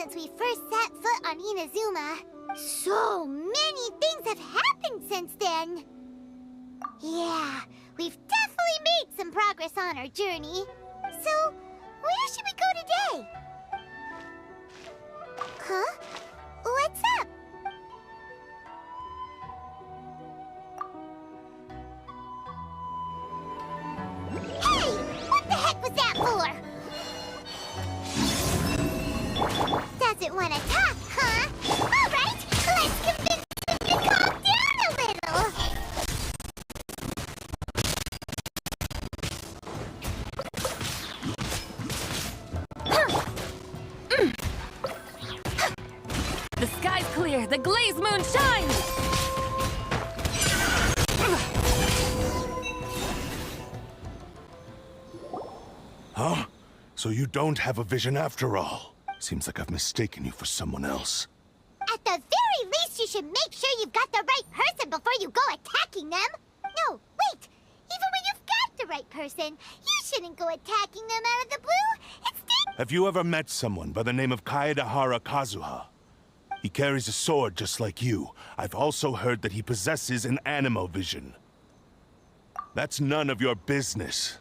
since we first set foot on Inazuma. So many things have happened since then. Yeah, we've definitely made some progress on our journey. So, where should we go today? Huh? What's up? Hey! What the heck was that for? Doesn't want to talk, huh? All right, let's convince him to calm down a little. The sky's clear, the glazed moon shines! Huh? So you don't have a vision after all? Seems like I've mistaken you for someone else. At the very least, you should make sure you've got the right person before you go attacking them. No, wait. Even when you've got the right person, you shouldn't go attacking them out of the blue. Instead... Have you ever met someone by the name of Kaedehara Kazuha? He carries a sword just like you. I've also heard that he possesses an animo vision. That's none of your business.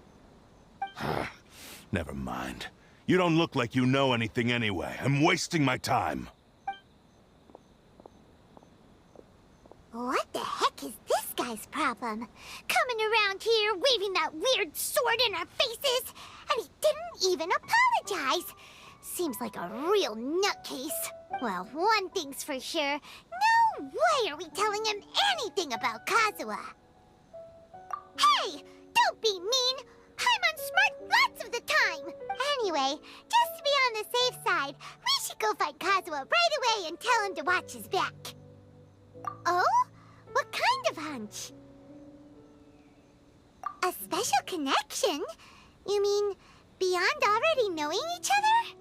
Never mind. You don't look like you know anything anyway. I'm wasting my time. What the heck is this guy's problem? Coming around here, waving that weird sword in our faces, and he didn't even apologize. Seems like a real nutcase. Well, one thing's for sure. No way are we telling him anything about Kazuha. Hey! Don't be mean! I'm unsmart lots of the time! Anyway, just to be on the safe side, we should go find Kazuha right away and tell him to watch his back. Oh? What kind of hunch? A special connection? You mean beyond already knowing each other?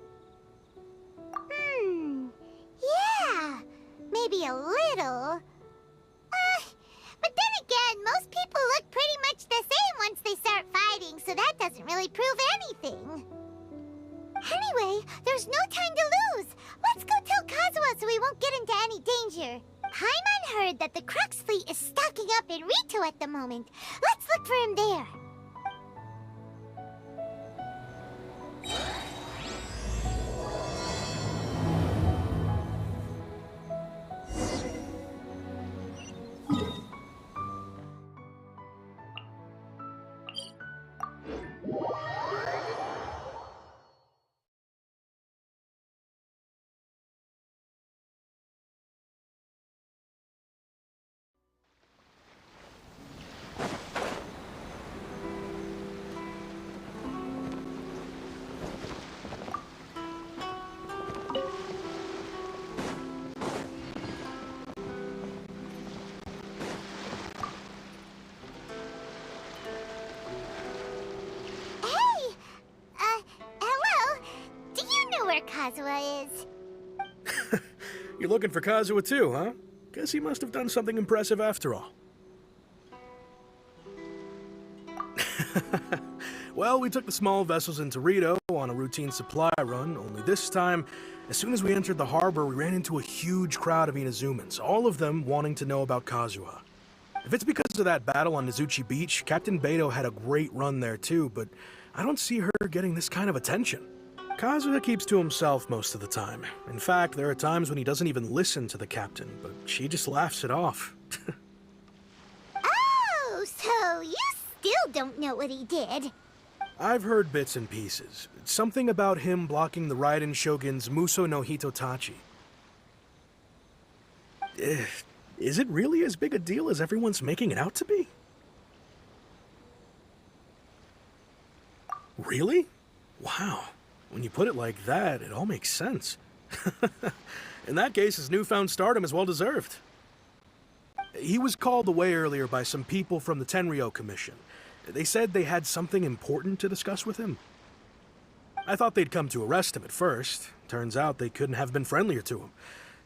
Yeah, maybe a little. But then again, most people look pretty much the same once they start fighting, so that doesn't really prove anything. Anyway, there's no time to lose. Let's go tell Kazuha so we won't get into any danger. Paimon heard that the Crux fleet is stocking up in Rito at the moment. Let's look for him there. Kazuha is. You're looking for Kazuha too, huh? Guess he must have done something impressive after all. Well, we took the small vessels into Rito on a routine supply run, only this time, as soon as we entered the harbor, we ran into a huge crowd of Inazumans, all of them wanting to know about Kazuha. If it's because of that battle on Nizuchi Beach, Captain Beto had a great run there too, but I don't see her getting this kind of attention. Kazuha keeps to himself most of the time. In fact, there are times when he doesn't even listen to the captain, but she just laughs it off. Oh, so you still don't know what he did? I've heard bits and pieces. Something about him blocking the Raiden Shogun's Muso no Hitotachi. Is it really as big a deal as everyone's making it out to be? Really? Wow. When you put it like that, it all makes sense. In that case, his newfound stardom is well deserved. He was called away earlier by some people from the Tenryo Commission. They said they had something important to discuss with him. I thought they'd come to arrest him at first. Turns out they couldn't have been friendlier to him.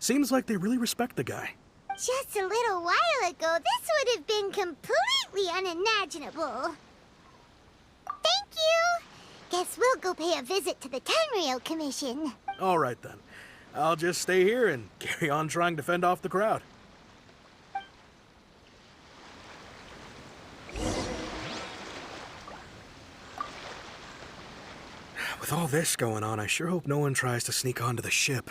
Seems like they really respect the guy. Just a little while ago, this would have been completely unimaginable. Thank you! Guess we'll go pay a visit to the Tenryo Commission. All right then. I'll just stay here and carry on trying to fend off the crowd. With all this going on, I sure hope no one tries to sneak onto the ship.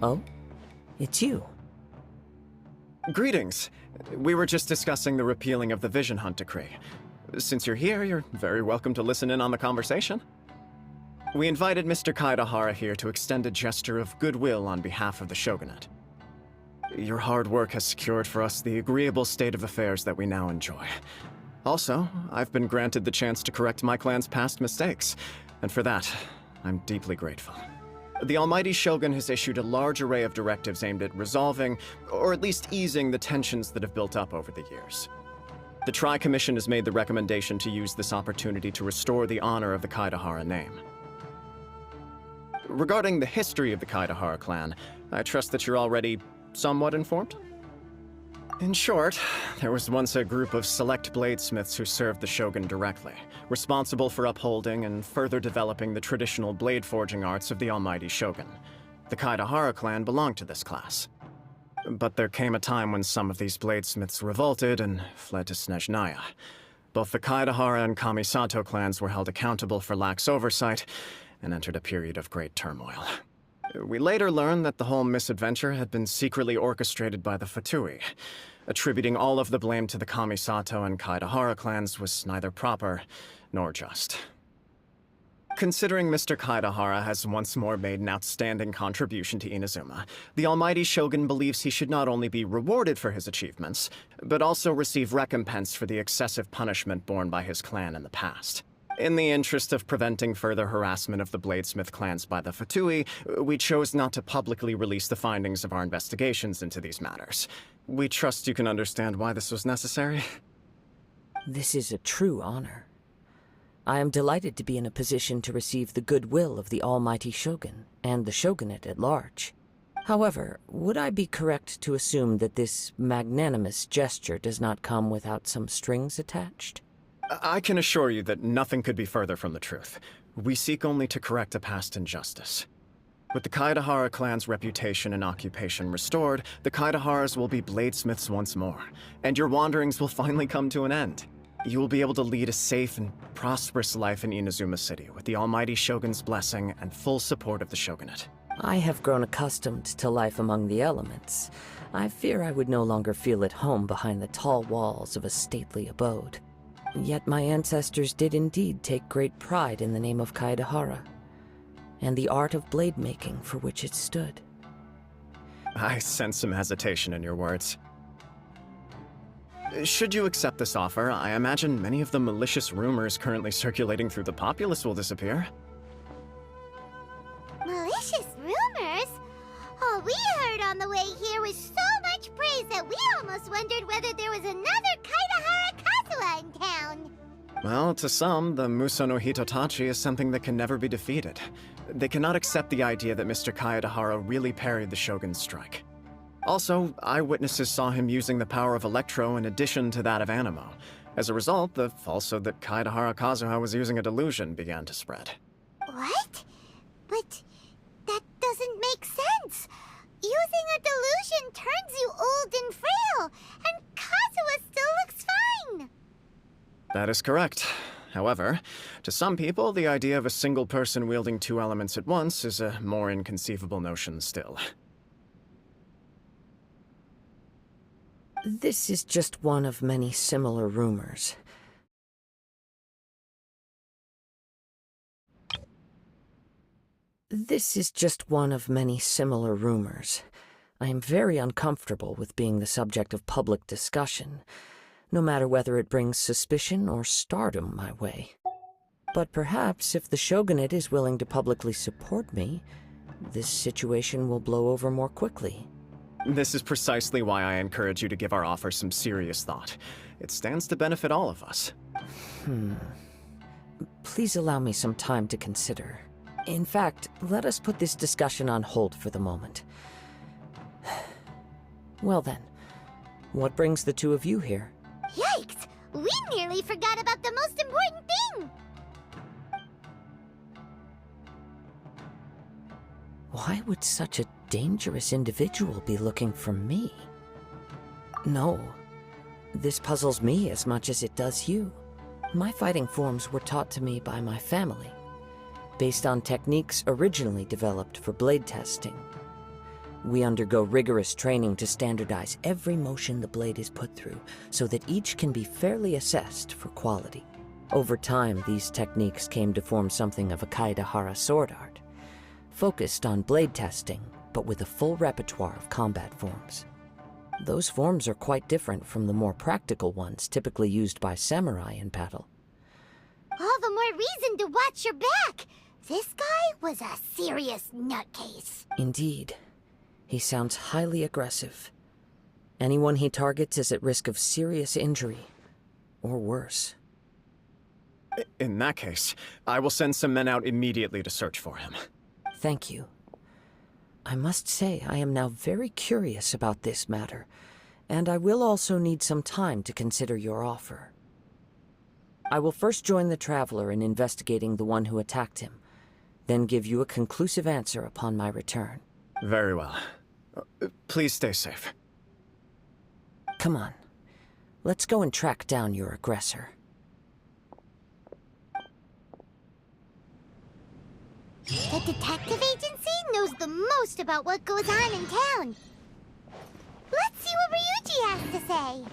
Oh? It's you. Greetings. We were just discussing the repealing of the Vision Hunt decree. Since you're here, you're very welcome to listen in on the conversation. We invited Mr. Kaedahara here to extend a gesture of goodwill on behalf of the Shogunate. Your hard work has secured for us the agreeable state of affairs that we now enjoy. Also, I've been granted the chance to correct my clan's past mistakes, and for that, I'm deeply grateful. The Almighty Shogun has issued a large array of directives aimed at resolving, or at least easing, the tensions that have built up over the years. The Tri-Commission has made the recommendation to use this opportunity to restore the honor of the Kaedahara name. Regarding the history of the Kaedahara clan, I trust that you're already somewhat informed? In short, there was once a group of select bladesmiths who served the Shogun directly, responsible for upholding and further developing the traditional blade forging arts of the Almighty Shogun. The Kaedahara clan belonged to this class. But there came a time when some of these bladesmiths revolted and fled to Snezhnaya. Both the Kaedahara and Kamisato clans were held accountable for lax oversight and entered a period of great turmoil. We later learned that the whole misadventure had been secretly orchestrated by the Fatui. Attributing all of the blame to the Kamisato and Kaedahara clans was neither proper nor just. Considering Mr. Kaedahara has once more made an outstanding contribution to Inazuma, the Almighty Shogun believes he should not only be rewarded for his achievements, but also receive recompense for the excessive punishment borne by his clan in the past. In the interest of preventing further harassment of the Bladesmith clans by the Fatui, we chose not to publicly release the findings of our investigations into these matters. We trust you can understand why this was necessary. This is a true honor. I am delighted to be in a position to receive the goodwill of the Almighty Shogun and the Shogunate at large. However, would I be correct to assume that this magnanimous gesture does not come without some strings attached? I can assure you that nothing could be further from the truth. We seek only to correct a past injustice. With the Kaedahara clan's reputation and occupation restored, the Kaedaharas will be bladesmiths once more, and your wanderings will finally come to an end. You will be able to lead a safe and prosperous life in Inazuma City with the Almighty Shogun's blessing and full support of the Shogunate. I have grown accustomed to life among the elements. I fear I would no longer feel at home behind the tall walls of a stately abode. Yet my ancestors did indeed take great pride in the name of Kaedahara. and the art of blade making for which it stood. I sense some hesitation in your words. Should you accept this offer, I imagine many of the malicious rumors currently circulating through the populace will disappear. Malicious rumors? All we heard on the way here was so much praise that we almost wondered whether there was another Kaidahara Kazuha in town. Well, to some, the Muso no Hitotachi is something that can never be defeated. They cannot accept the idea that Mr. Kaedahara really parried the Shogun's strike. Also, eyewitnesses saw him using the power of Electro in addition to that of Animo. As a result, the falsehood that Kaedahara Kazuha was using a delusion began to spread. What? But that doesn't make sense. Using a delusion turns you old and frail, and Kazuha still looks fine. That is correct. However, to some people, the idea of a single person wielding two elements at once is a more inconceivable notion still. This is just one of many similar rumors. This is just one of many similar rumors. I am very uncomfortable with being the subject of public discussion, no matter whether it brings suspicion or stardom my way. But perhaps if the Shogunate is willing to publicly support me, this situation will blow over more quickly. This is precisely why I encourage you to give our offer some serious thought. It stands to benefit all of us. Please allow me some time to consider. In fact, let us put this discussion on hold for the moment. Well then, what brings the two of you here? Yikes! We nearly forgot about the most important thing! Why would such a dangerous individual be looking for me? No, this puzzles me as much as it does you. My fighting forms were taught to me by my family, based on techniques originally developed for blade testing. We undergo rigorous training to standardize every motion the blade is put through, so that each can be fairly assessed for quality. Over time, these techniques came to form something of a Kaedahara sword art, focused on blade testing, but with a full repertoire of combat forms. Those forms are quite different from the more practical ones typically used by samurai in battle. All the more reason to watch your back! This guy was a serious nutcase. Indeed. He sounds highly aggressive. Anyone he targets is at risk of serious injury, or worse. In that case, I will send some men out immediately to search for him. Thank you. I must say I am now very curious about this matter, and I will also need some time to consider your offer. I will first join the Traveler in investigating the one who attacked him, then give you a conclusive answer upon my return. Very well. Please stay safe. Come on. Let's go and track down your aggressor. The detective agency knows the most about what goes on in town. Let's see what Ryuji has to say.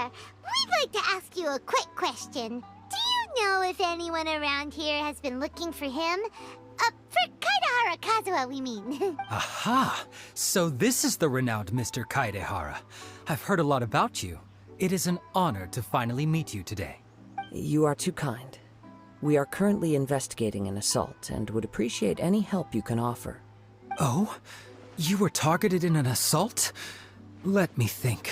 there, we'd like to ask you a quick question. Do you know if anyone around here has been looking for him? For Kaidehara Kazuha, we mean. Aha! So this is the renowned Mr. Kaidehara. I've heard a lot about you. It is an honor to finally meet you today. You are too kind. We are currently investigating an assault and would appreciate any help you can offer. Oh? You were targeted in an assault? Let me think.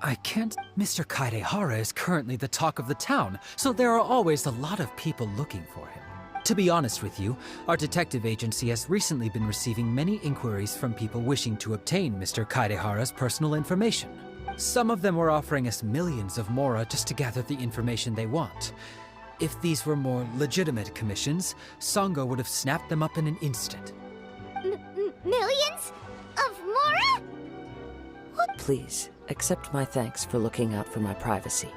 I can't... Mr. Kaidehara is currently the talk of the town, so there are always a lot of people looking for him. To be honest with you, our detective agency has recently been receiving many inquiries from people wishing to obtain Mr. Kaidehara's personal information. Some of them were offering us millions of mora just to gather the information they want. If these were more legitimate commissions, Sango would have snapped them up in an instant. Millions? Of mora? Please, accept my thanks for looking out for my privacy.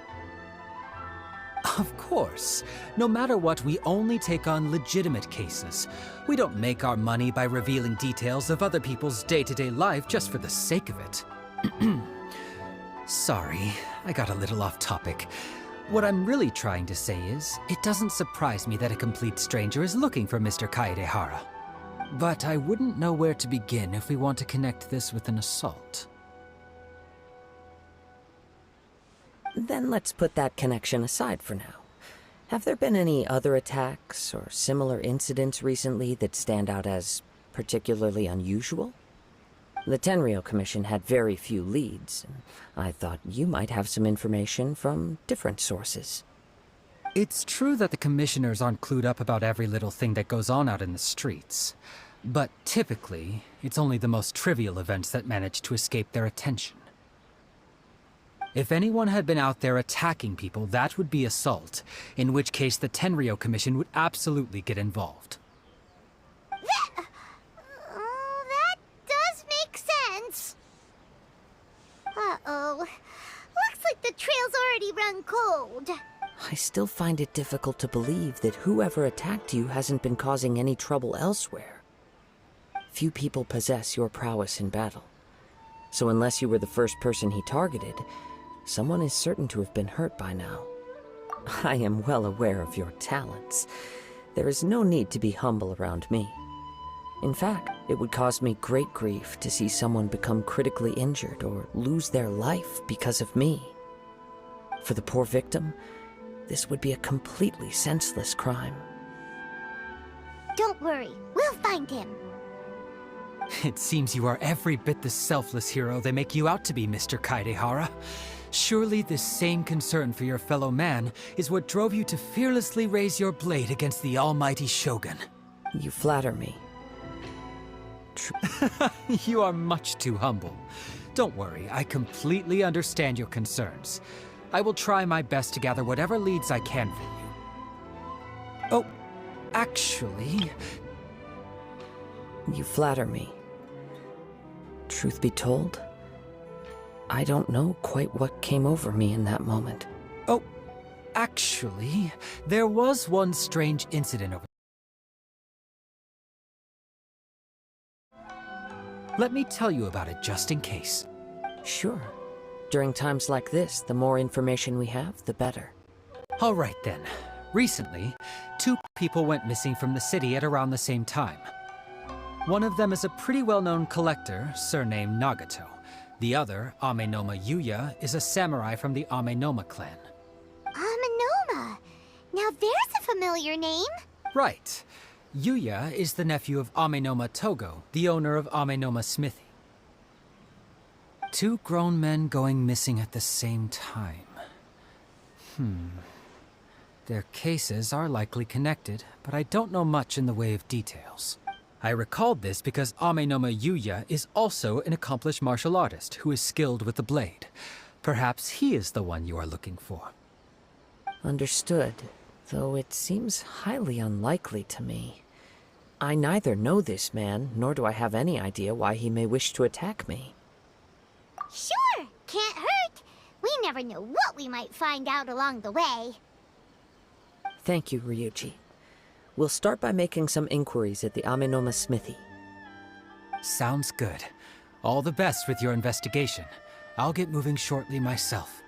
Of course. No matter what, we only take on legitimate cases. We don't make our money by revealing details of other people's day-to-day life just for the sake of it. Sorry, I got a little off topic. What I'm really trying to say is, it doesn't surprise me that a complete stranger is looking for Mr. Kaidehara. But I wouldn't know where to begin if we want to connect this with an assault. Then let's put that connection aside for now. Have there been any other attacks or similar incidents recently that stand out as particularly unusual? The Tenryou Commission had very few leads, and I thought you might have some information from different sources. It's true that the commissioners aren't clued up about every little thing that goes on out in the streets. But typically, it's only the most trivial events that manage to escape their attention. If anyone had been out there attacking people, that would be assault, in which case the Tenryou Commission would absolutely get involved. That does make sense. Uh-oh. Looks like the trail's already run cold. I still find it difficult to believe that whoever attacked you hasn't been causing any trouble elsewhere. Few people possess your prowess in battle. So unless you were the first person he targeted, someone is certain to have been hurt by now. I am well aware of your talents. There is no need to be humble around me. In fact, it would cause me great grief to see someone become critically injured or lose their life because of me. For the poor victim, this would be a completely senseless crime. Don't worry, we'll find him. It seems you are every bit the selfless hero they make you out to be, Mr. Kaidehara. Surely this same concern for your fellow man is what drove you to fearlessly raise your blade against the almighty Shogun. You flatter me. You are much too humble. Don't worry, I completely understand your concerns. I will try my best to gather whatever leads I can for you. Oh, actually... You flatter me. Truth be told, I don't know quite what came over me in that moment. Oh, actually, there was one strange incident over... Let me tell you about it just in case. Sure. During times like this, the more information we have, the better. All right then. Recently, 2 people went missing from the city at around the same time. One of them is a pretty well-known collector, surnamed Nagato. The other, Amenoma Yuya, is a samurai from the Amenoma clan. Amenoma? Now there's a familiar name. Right. Yuya is the nephew of Amenoma Togo, the owner of Amenoma Smithy. 2 grown men going missing at the same time. Their cases are likely connected, but I don't know much in the way of details. I recalled this because Amenoma Yuya is also an accomplished martial artist who is skilled with the blade. Perhaps he is the one you are looking for. Understood, though it seems highly unlikely to me. I neither know this man, nor do I have any idea why he may wish to attack me. Sure, can't hurt. We never know what we might find out along the way. Thank you, Ryuji. We'll start by making some inquiries at the Amenoma Smithy. Sounds good. All the best with your investigation. I'll get moving shortly myself.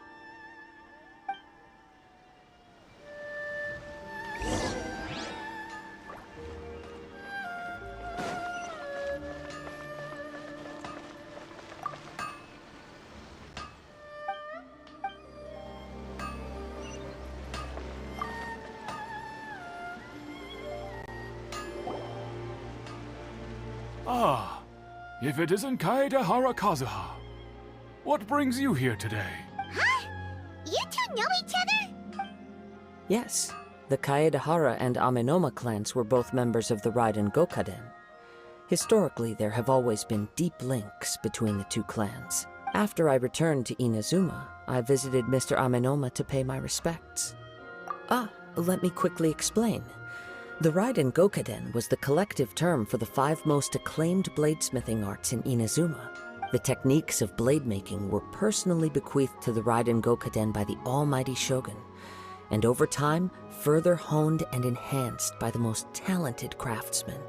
Ah, if it isn't Kaedehara Kazuha. What brings you here today? Huh? You two know each other? Yes, the Kaedehara and Amenoma clans were both members of the Raiden Gokaden. Historically, there have always been deep links between the two clans. After I returned to Inazuma, I visited Mr. Amenoma to pay my respects. Let me quickly explain. The Raiden Gokaden was the collective term for the 5 most acclaimed bladesmithing arts in Inazuma. The techniques of blade making were personally bequeathed to the Raiden Gokaden by the almighty Shogun, and over time, further honed and enhanced by the most talented craftsmen.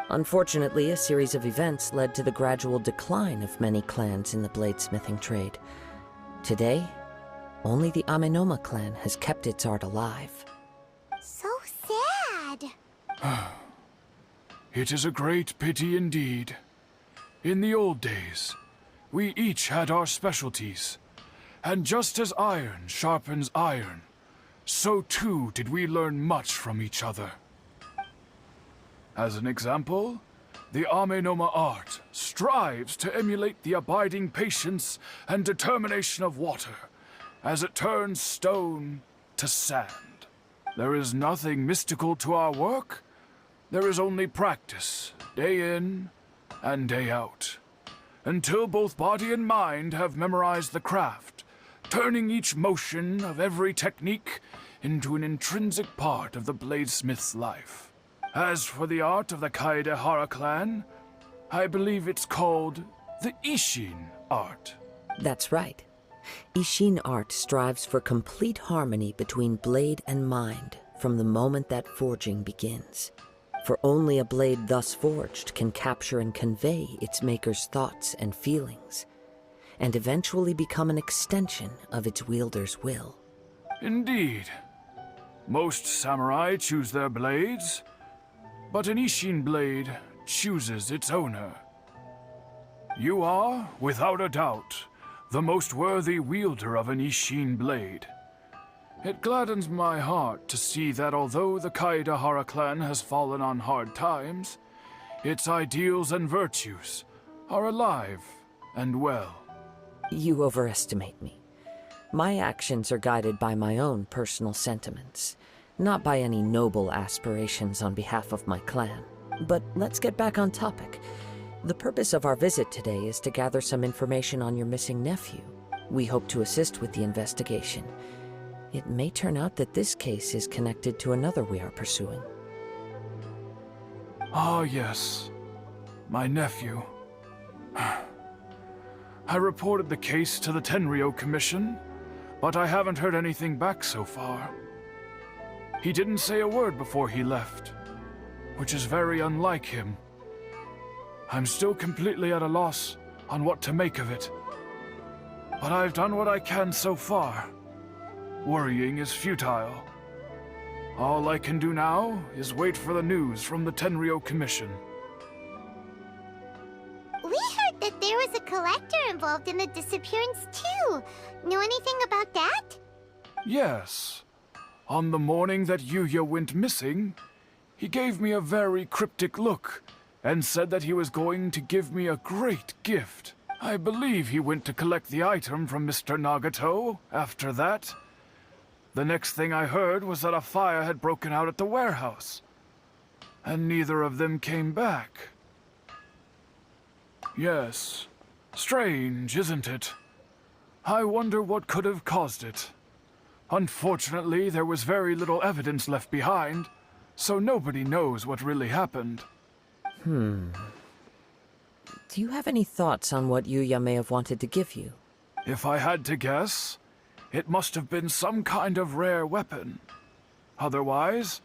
Unfortunately, a series of events led to the gradual decline of many clans in the bladesmithing trade. Today, only the Amenoma clan has kept its art alive. So sad. It is a great pity indeed. In the old days, we each had our specialties. And just as iron sharpens iron, so too did we learn much from each other. As an example, the Amenoma art strives to emulate the abiding patience and determination of water as it turns stone to sand. There is nothing mystical to our work. There is only practice, day in and day out, until both body and mind have memorized the craft, turning each motion of every technique into an intrinsic part of the bladesmith's life. As for the art of the Kaedehara clan, I believe it's called the Ishin art. That's right. Ishin art strives for complete harmony between blade and mind from the moment that forging begins. For only a blade thus forged can capture and convey its maker's thoughts and feelings, and eventually become an extension of its wielder's will. Indeed. Most samurai choose their blades, but an Ishin blade chooses its owner. You are, without a doubt, the most worthy wielder of an Ishin blade. It gladdens my heart to see that although the Kaedehara clan has fallen on hard times, its ideals and virtues are alive and well. You overestimate me. My actions are guided by my own personal sentiments, not by any noble aspirations on behalf of my clan. But let's get back on topic. The purpose of our visit today is to gather some information on your missing nephew. We hope to assist with the investigation. It may turn out that this case is connected to another we are pursuing. Ah, yes. My nephew. I reported the case to the Tenryou Commission, but I haven't heard anything back so far. He didn't say a word before he left, which is very unlike him. I'm still completely at a loss on what to make of it. But I've done what I can so far. Worrying is futile. All I can do now is wait for the news from the Tenryou Commission. We heard that there was a collector involved in the disappearance too. Know anything about that? Yes. On the morning that Yuya went missing, he gave me a very cryptic look and said that he was going to give me a great gift. I believe he went to collect the item from Mr. Nagato after that. The next thing I heard was that a fire had broken out at the warehouse, and neither of them came back. Yes, strange, isn't it? I wonder what could have caused it. Unfortunately, there was very little evidence left behind, so nobody knows what really happened. Do you have any thoughts on what Yuya may have wanted to give you? If I had to guess, it must have been some kind of rare weapon. Otherwise,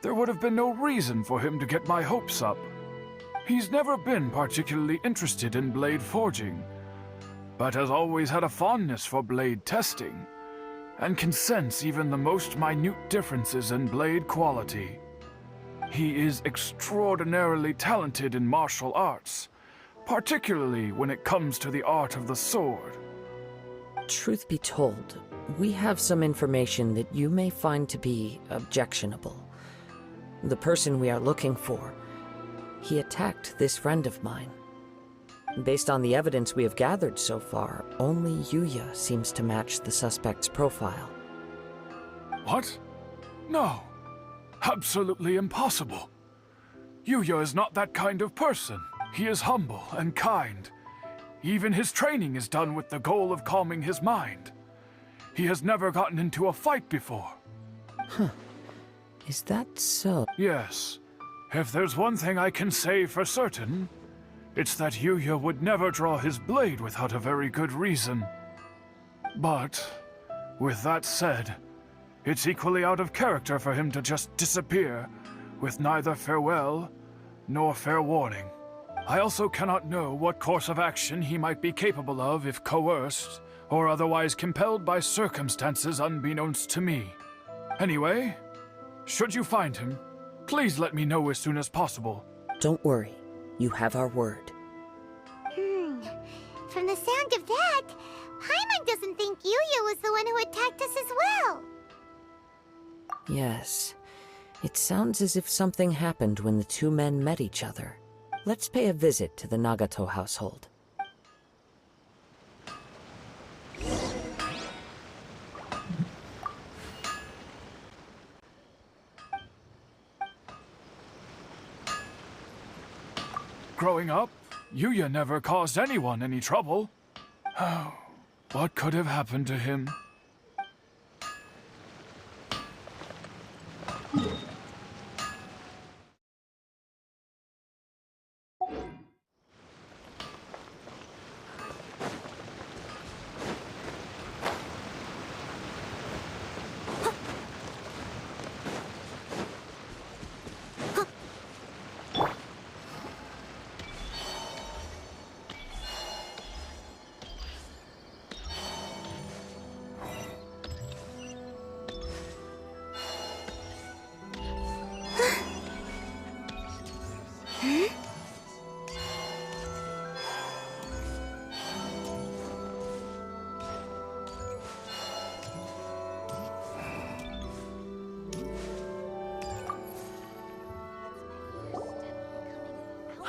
there would have been no reason for him to get my hopes up. He's never been particularly interested in blade forging, but has always had a fondness for blade testing, and can sense even the most minute differences in blade quality. He is extraordinarily talented in martial arts, particularly when it comes to the art of the sword. Truth be told, we have some information that you may find to be objectionable. The person we are looking for He attacked this friend of mine. Based on the evidence we have gathered so far, only Yuya seems to match the suspect's profile. What? No. Absolutely impossible. Yuya is not that kind of person. He is humble and kind. Even his training is done with the goal of calming his mind. He has never gotten into a fight before. Huh. Is that so? Yes. If there's one thing I can say for certain, it's that Yuya would never draw his blade without a very good reason. But, with that said, it's equally out of character for him to just disappear, with neither farewell nor fair warning. I also cannot know what course of action he might be capable of if coerced, or otherwise compelled by circumstances unbeknownst to me. Anyway, should you find him, please let me know as soon as possible. Don't worry. You have our word. From the sound of that, Paimon doesn't think Yuya was the one who attacked us as well. Yes. It sounds as if something happened when the two men met each other. Let's pay a visit to the Nagato household. Growing up, Yuya never caused anyone any trouble. Oh, what could have happened to him?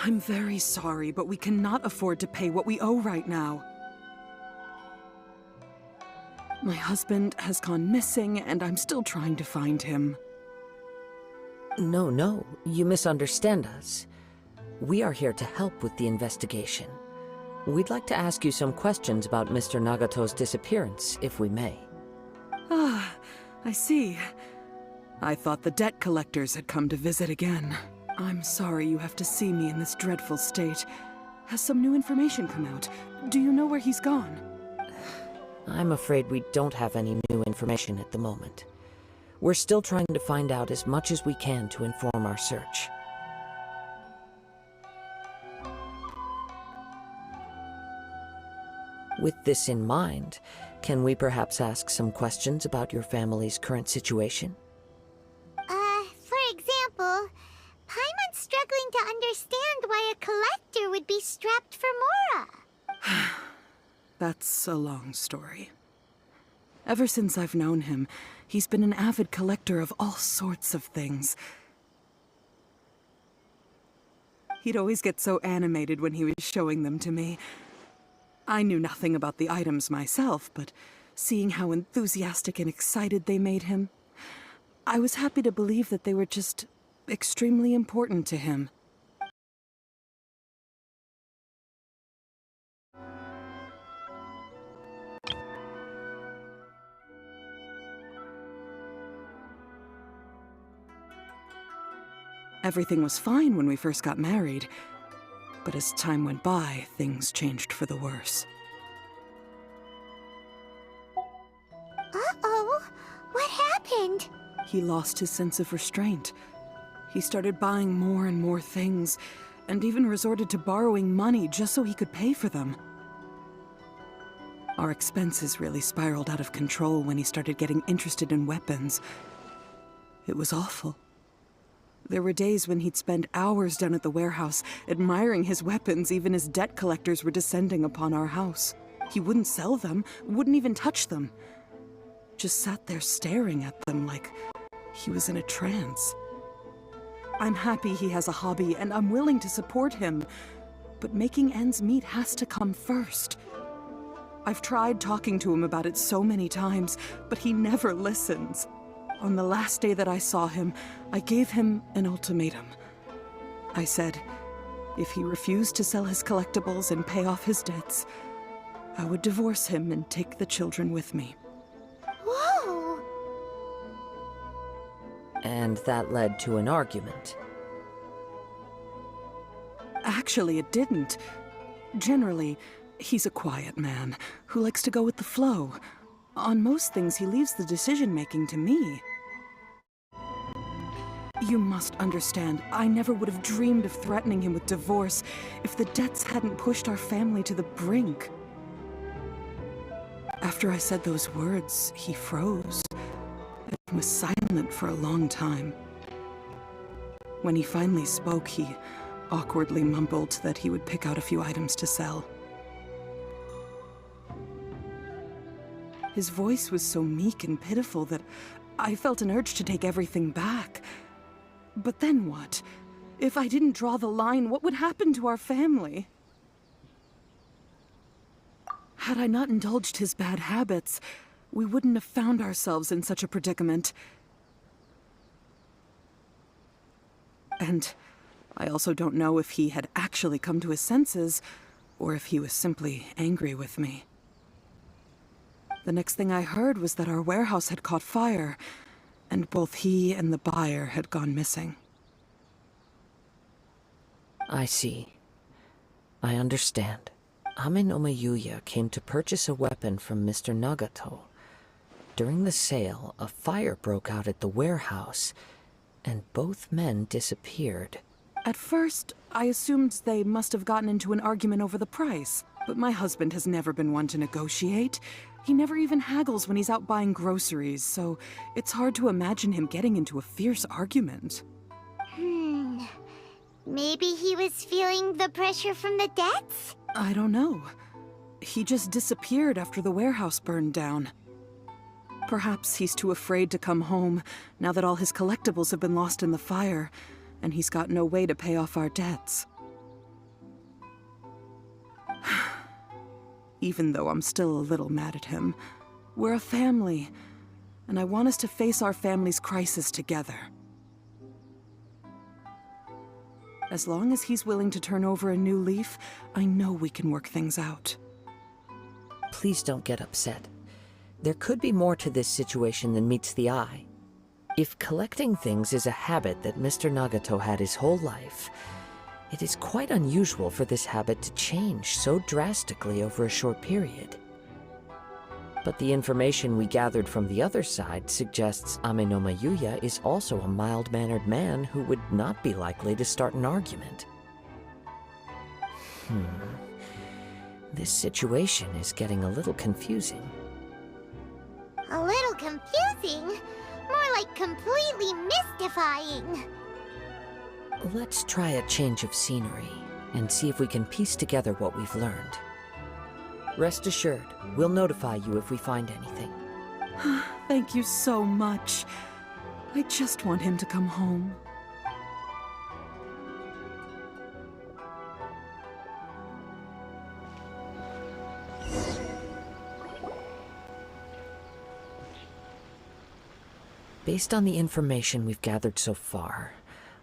I'm very sorry, but we cannot afford to pay what we owe right now. My husband has gone missing, and I'm still trying to find him. No, you misunderstand us. We are here to help with the investigation. We'd like to ask you some questions about Mr. Nagato's disappearance, if we may. Ah, I see. I thought the debt collectors had come to visit again. I'm sorry you have to see me in this dreadful state. Has some new information come out? Do you know where he's gone? I'm afraid we don't have any new information at the moment. We're still trying to find out as much as we can to inform our search. With this in mind, can we perhaps ask some questions about your family's current situation? For example, Paimon's struggling to understand why a collector would be strapped for Mora. That's a long story. Ever since I've known him, he's been an avid collector of all sorts of things. He'd always get so animated when he was showing them to me. I knew nothing about the items myself, but seeing how enthusiastic and excited they made him, I was happy to believe that they were just extremely important to him. Everything was fine when we first got married, but as time went by, things changed for the worse. Uh-oh, what happened? He lost his sense of restraint. He started buying more and more things, and even resorted to borrowing money just so he could pay for them. Our expenses really spiraled out of control when he started getting interested in weapons. It was awful. There were days when he'd spend hours down at the warehouse, admiring his weapons even as debt collectors were descending upon our house. He wouldn't sell them, wouldn't even touch them. Just sat there staring at them like he was in a trance. I'm happy he has a hobby, and I'm willing to support him. But making ends meet has to come first. I've tried talking to him about it so many times, but he never listens. On the last day that I saw him, I gave him an ultimatum. I said, if he refused to sell his collectibles and pay off his debts, I would divorce him and take the children with me. Whoa! And that led to an argument. Actually, it didn't. Generally, he's a quiet man who likes to go with the flow. On most things, he leaves the decision-making to me. You must understand, I never would have dreamed of threatening him with divorce if the debts hadn't pushed our family to the brink. After I said those words, he froze and was silent for a long time. When he finally spoke, he awkwardly mumbled that he would pick out a few items to sell. His voice was so meek and pitiful that I felt an urge to take everything back. But then what? If I didn't draw the line, what would happen to our family? Had I not indulged his bad habits, we wouldn't have found ourselves in such a predicament. And I also don't know if he had actually come to his senses, or if he was simply angry with me. The next thing I heard was that our warehouse had caught fire, and both he and the buyer had gone missing. I see. I understand. Ame no Mayuya came to purchase a weapon from Mr. Nagato. During the sale, a fire broke out at the warehouse, and both men disappeared. At first, I assumed they must have gotten into an argument over the price, but my husband has never been one to negotiate. He never even haggles when he's out buying groceries, so it's hard to imagine him getting into a fierce argument. Maybe he was feeling the pressure from the debts? I don't know. He just disappeared after the warehouse burned down. Perhaps he's too afraid to come home now that all his collectibles have been lost in the fire, and he's got no way to pay off our debts. Even though I'm still a little mad at him, we're a family, and I want us to face our family's crisis together. As long as he's willing to turn over a new leaf, I know we can work things out. Please don't get upset. There could be more to this situation than meets the eye. If collecting things is a habit that Mr. Nagato had his whole life, it is quite unusual for this habit to change so drastically over a short period. But the information we gathered from the other side suggests Ame no Mayuya is also a mild-mannered man who would not be likely to start an argument. This situation is getting a little confusing. A little confusing? More like completely mystifying. Let's try a change of scenery and see if we can piece together what we've learned. Rest assured, we'll notify you if we find anything. Thank you so much. I just want him to come home. Based on the information we've gathered so far,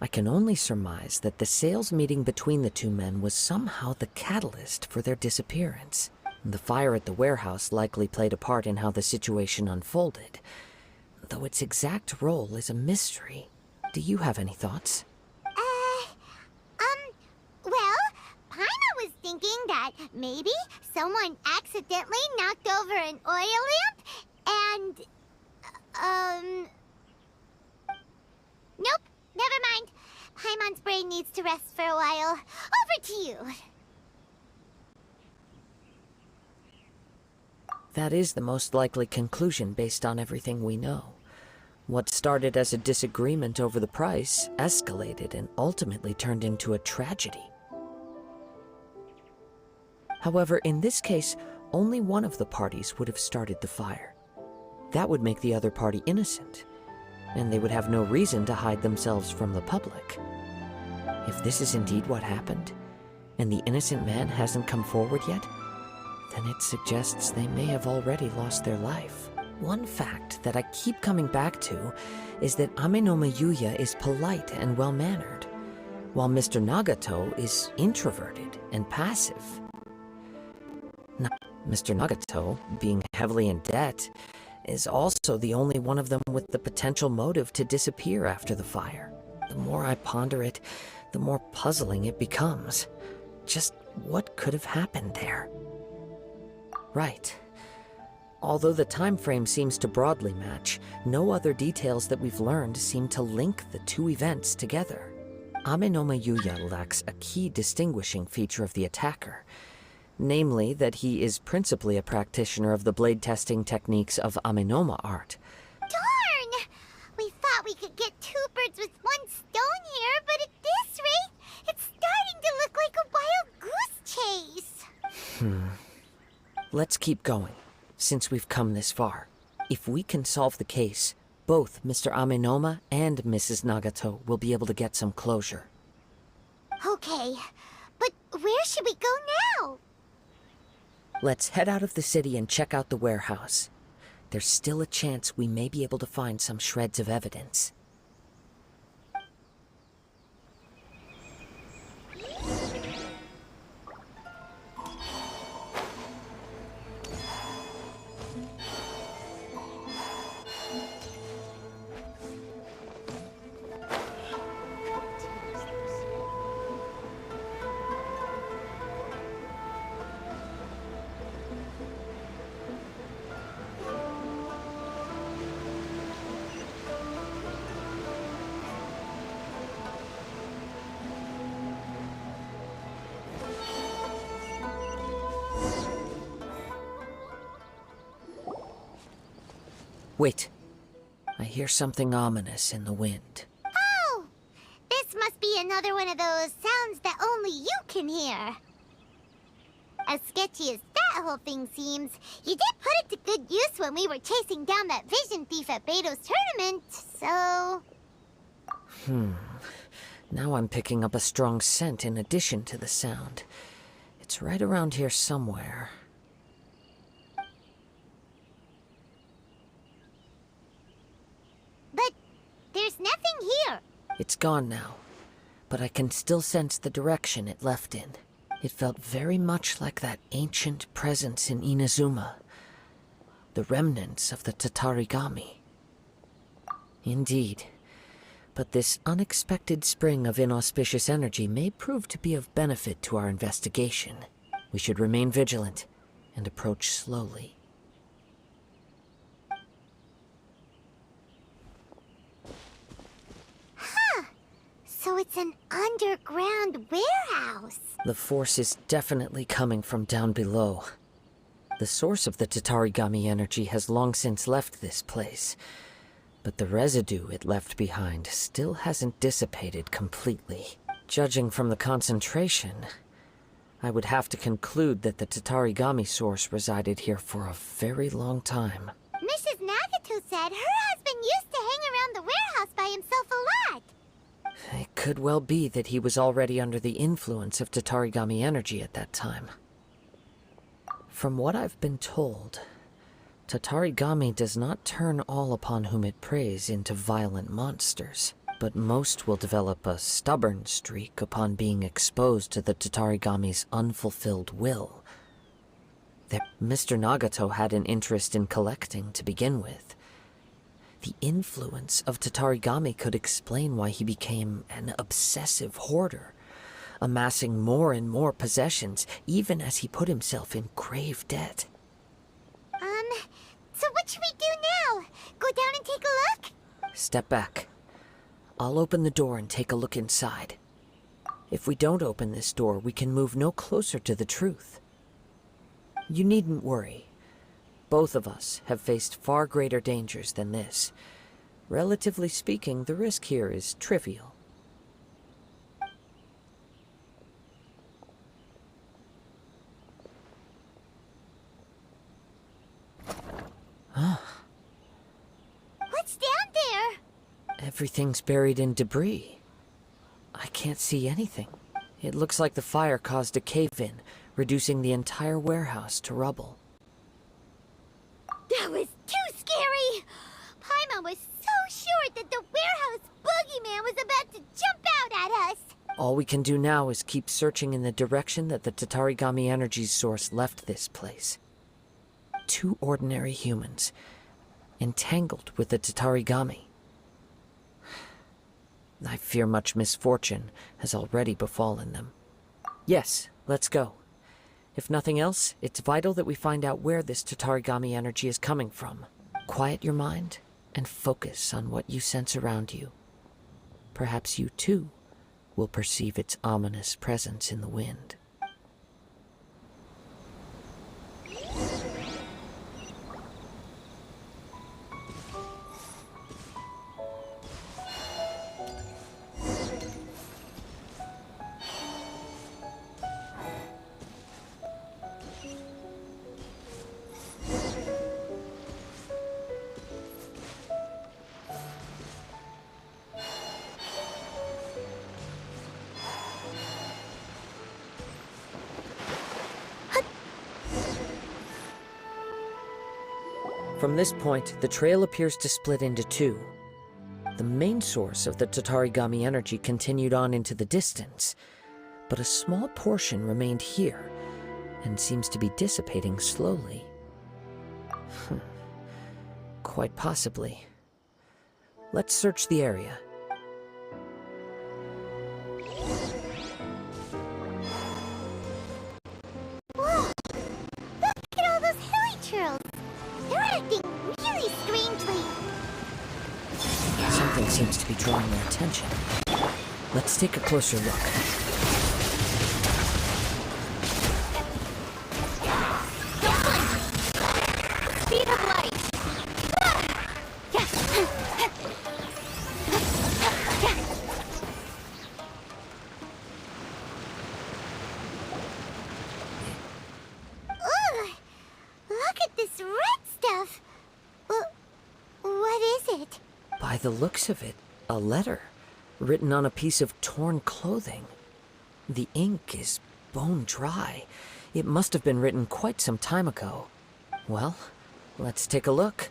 I can only surmise that the sales meeting between the two men was somehow the catalyst for their disappearance. The fire at the warehouse likely played a part in how the situation unfolded, though its exact role is a mystery. Do you have any thoughts? Well, Paima was thinking that maybe someone accidentally knocked over an oil lamp and, Nope, never mind. Paimon's brain needs to rest for a while. Over to you. That is the most likely conclusion based on everything we know. What started as a disagreement over the price escalated and ultimately turned into a tragedy. However, in this case, only one of the parties would have started the fire. That would make the other party innocent. and they would have no reason to hide themselves from the public. If this is indeed what happened, and the innocent man hasn't come forward yet, then it suggests they may have already lost their life. One fact that I keep coming back to is that Amenoma Yuya is polite and well-mannered, while Mr. Nagato is introverted and passive. Mr. Nagato, being heavily in debt, is also the only one of them with the potential motive to disappear after the fire. The more I ponder it, the more puzzling it becomes. Just what could have happened there? Right. Although the time frame seems to broadly match, no other details that we've learned seem to link the two events together. Amenoma Yuya lacks a key distinguishing feature of the attacker, namely that he is principally a practitioner of the blade testing techniques of Amenoma art. Darn! We thought we could get two birds with one stone here, but at this rate, it's starting to look like a wild goose chase. Let's keep going, since we've come this far. If we can solve the case, both Mr. Amenoma and Mrs. Nagato will be able to get some closure. Okay, but where should we go now? Let's head out of the city and check out the warehouse. There's still a chance we may be able to find some shreds of evidence. Wait. I hear something ominous in the wind. Oh! This must be another one of those sounds that only you can hear. As sketchy as that whole thing seems, you did put it to good use when we were chasing down that vision thief at Beto's tournament, so... Now I'm picking up a strong scent in addition to the sound. It's right around here somewhere. But there's nothing here. It's gone now, but I can still sense the direction it left in. It felt very much like that ancient presence in Inazuma, the remnants of the Tatarigami. Indeed, but this unexpected spring of inauspicious energy may prove to be of benefit to our investigation. We should remain vigilant and approach slowly. So it's an underground warehouse. The force is definitely coming from down below. The source of the Tatarigami energy has long since left this place, but the residue it left behind still hasn't dissipated completely. Judging from the concentration, I would have to conclude that the Tatarigami source resided here for a very long time. Mrs. Nagato said her husband used to hang around the warehouse by himself a lot. It could well be that he was already under the influence of Tatarigami energy at that time. From what I've been told, Tatarigami does not turn all upon whom it preys into violent monsters, but most will develop a stubborn streak upon being exposed to the Tatarigami's unfulfilled will. Mr. Nagato had an interest in collecting to begin with. The influence of Tatarigami could explain why he became an obsessive hoarder, amassing more and more possessions, even as he put himself in grave debt. So what should we do now? Go down and take a look? Step back. I'll open the door and take a look inside. If we don't open this door, we can move no closer to the truth. You needn't worry. Both of us have faced far greater dangers than this. Relatively speaking, the risk here is trivial. What's down there? Everything's buried in debris. I can't see anything. It looks like the fire caused a cave-in, reducing the entire warehouse to rubble. That was too scary! Paimon was so sure that the warehouse boogeyman was about to jump out at us! All we can do now is keep searching in the direction that the Tatarigami energy source left this place. 2 ordinary humans, entangled with the Tatarigami. I fear much misfortune has already befallen them. Yes, let's go. If nothing else, it's vital that we find out where this Tatarigami energy is coming from. Quiet your mind and focus on what you sense around you. Perhaps you too will perceive its ominous presence in the wind. From this point, the trail appears to split into 2. The main source of the Tatarigami energy continued on into the distance, but a small portion remained here, and seems to be dissipating slowly. Quite possibly. Let's search the area. Whoa! Look at all those hilly churls! They're acting really strangely. Something seems to be drawing their attention. Let's take a closer look. Speed of light! Ugh! Look at this red stuff! What is it? By the looks of it, a letter, written on a piece of torn clothing. The ink is bone dry. It must have been written quite some time ago. Well, let's take a look.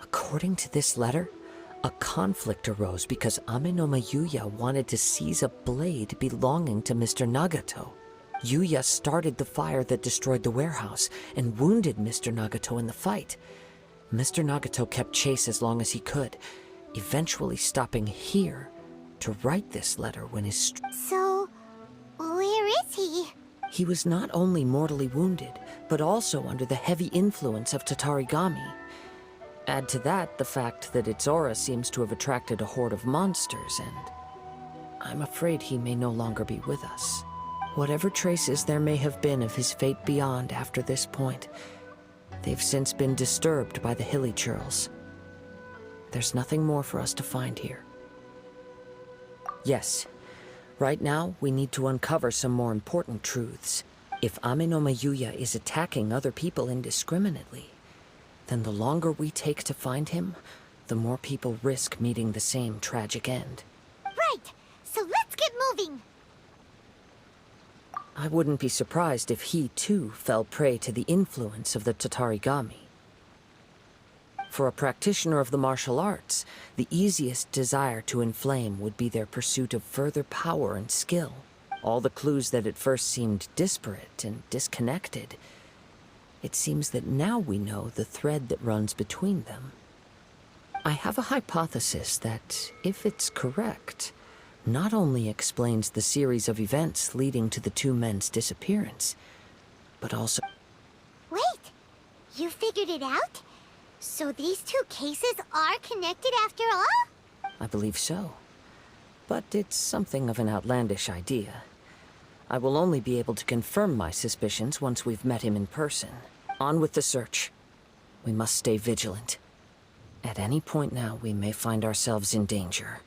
According to this letter, a conflict arose because Amenoma Yuya wanted to seize a blade belonging to Mr. Nagato. Yuya started the fire that destroyed the warehouse and wounded Mr. Nagato in the fight. Mr. Nagato kept chase as long as he could, eventually stopping here to write this letter when his... So, where is he? He was not only mortally wounded, but also under the heavy influence of Tatarigami. Add to that the fact that its aura seems to have attracted a horde of monsters, and I'm afraid he may no longer be with us. Whatever traces there may have been of his fate beyond after this point, they've since been disturbed by the hilly churls. There's nothing more for us to find here. Yes, right now we need to uncover some more important truths. If Amenoma Yuya is attacking other people indiscriminately, then the longer we take to find him, the more people risk meeting the same tragic end. Right, so let's get moving. I wouldn't be surprised if he, too, fell prey to the influence of the Tatarigami. For a practitioner of the martial arts, the easiest desire to inflame would be their pursuit of further power and skill. All the clues that at first seemed disparate and disconnected, it seems that now we know the thread that runs between them. I have a hypothesis that, if it's correct, not only explains the series of events leading to the 2 men's disappearance, but also... Wait, you figured it out? So these two cases are connected after all? I believe so. But it's something of an outlandish idea. I will only be able to confirm my suspicions once we've met him in person. On with the search. We must stay vigilant. At any point now, we may find ourselves in danger.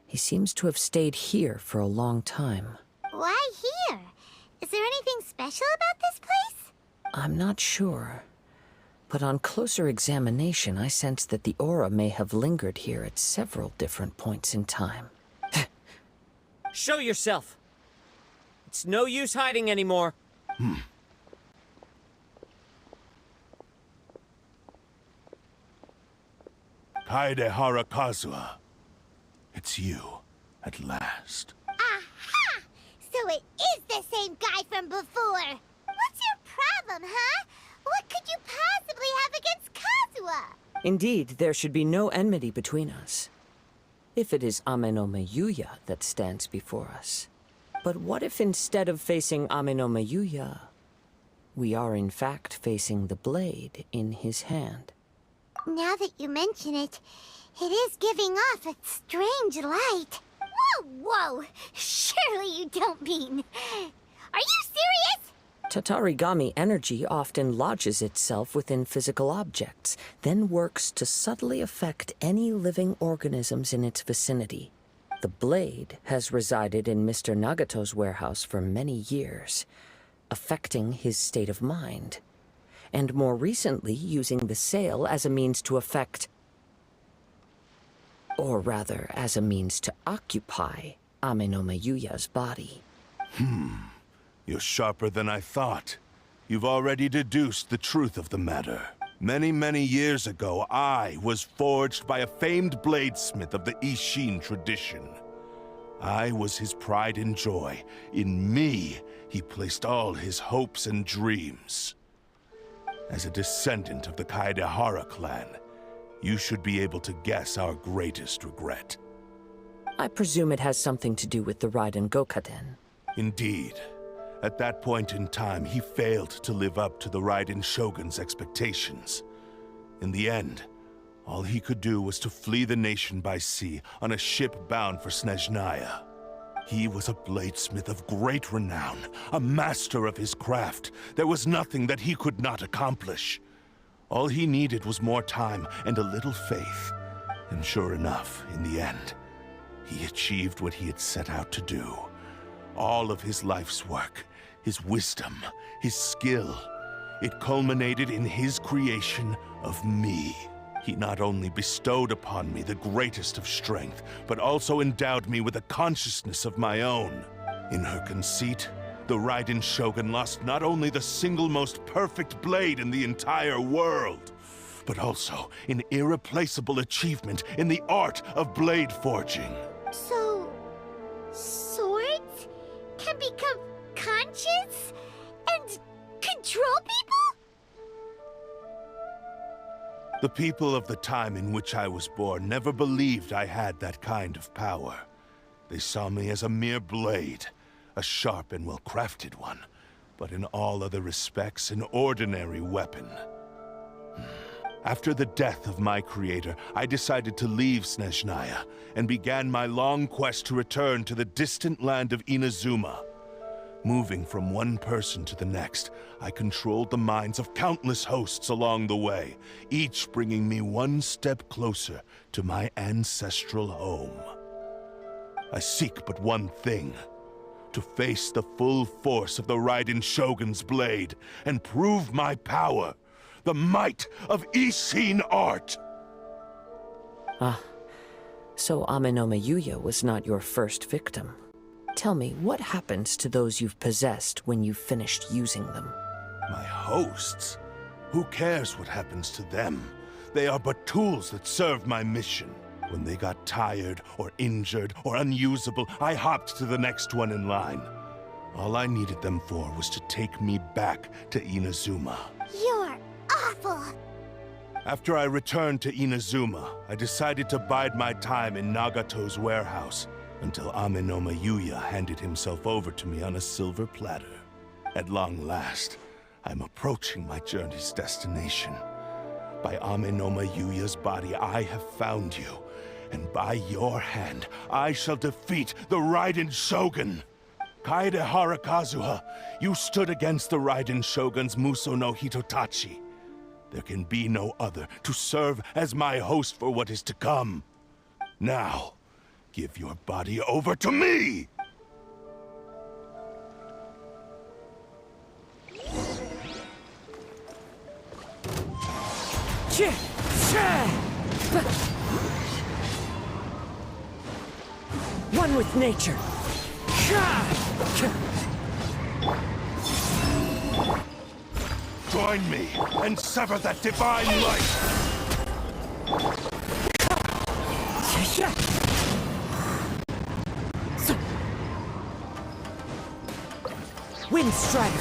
He seems to have stayed here for a long time. Why here? Is there anything special about this place? I'm not sure. But on closer examination, I sense that the aura may have lingered here at several different points in time. Show yourself! It's no use hiding anymore. Kaedehara Kazuha. It's you, at last. Aha! So it is the same guy from before! What's your problem, huh? What could you possibly have against Kazuha? Indeed, there should be no enmity between us. If it is Ame-no-me Yuya that stands before us. But what if instead of facing Ame-no-me Yuya, we are in fact facing the blade in his hand? Now that you mention it, it is giving off a strange light. Whoa, whoa! Surely you don't mean... Are you serious? Tatarigami energy often lodges itself within physical objects, then works to subtly affect any living organisms in its vicinity. The blade has resided in Mr. Nagato's warehouse for many years, affecting his state of mind, and more recently using the sale as a means to affect... or rather, as a means to occupy Ame-no-me Yuya's body. You're sharper than I thought. You've already deduced the truth of the matter. Many, many years ago, I was forged by a famed bladesmith of the Ishin tradition. I was his pride and joy. In me, he placed all his hopes and dreams. As a descendant of the Kaedehara clan, you should be able to guess our greatest regret. I presume it has something to do with the Raiden Gokaden. Indeed. At that point in time, he failed to live up to the Raiden Shogun's expectations. In the end, all he could do was to flee the nation by sea on a ship bound for Snezhnaya. He was a bladesmith of great renown, a master of his craft. There was nothing that he could not accomplish. All he needed was more time and a little faith. And sure enough, in the end, he achieved what he had set out to do. All of his life's work, his wisdom, his skill, it culminated in his creation of me. He not only bestowed upon me the greatest of strength, but also endowed me with a consciousness of my own. In her conceit, the Raiden Shogun lost not only the single most perfect blade in the entire world, but also an irreplaceable achievement in the art of blade forging. So... swords can become conscious and control people? The people of the time in which I was born never believed I had that kind of power. They saw me as a mere blade, a sharp and well-crafted one, but in all other respects an ordinary weapon. After the death of my creator, I decided to leave Snezhnaya and began my long quest to return to the distant land of Inazuma. Moving from one person to the next, I controlled the minds of countless hosts along the way, each bringing me one step closer to my ancestral home. I seek but one thing: to face the full force of the Raiden Shogun's blade and prove my power, the might of Ishin art. So Amenoma Yuya was not your first victim. Tell me, what happens to those you've possessed when you've finished using them? My hosts? Who cares what happens to them? They are but tools that serve my mission. When they got tired, or injured, or unusable, I hopped to the next one in line. All I needed them for was to take me back to Inazuma. You're awful. After I returned to Inazuma, I decided to bide my time in Nagato's warehouse until Amenoma Yuya handed himself over to me on a silver platter. At long last, I'm approaching my journey's destination. By Amenoma Yuya's body, I have found you, and by your hand, I shall defeat the Raiden Shogun. Kaedehara Kazuha, you stood against the Raiden Shogun's Muso no Hitotachi. There can be no other to serve as my host for what is to come. Now, give your body over to me! One with nature. Join me and sever that divine light! Wind Strider.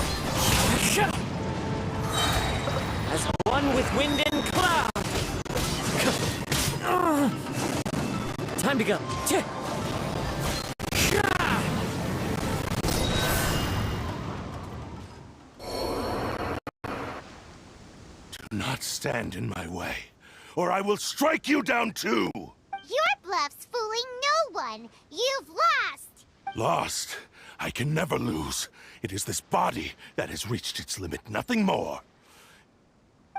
As one with wind and cloud. Time to go. Do not stand in my way, or I will strike you down too! Your bluff's fooling no one. You've lost. Lost? I can never lose. It is this body that has reached its limit, nothing more.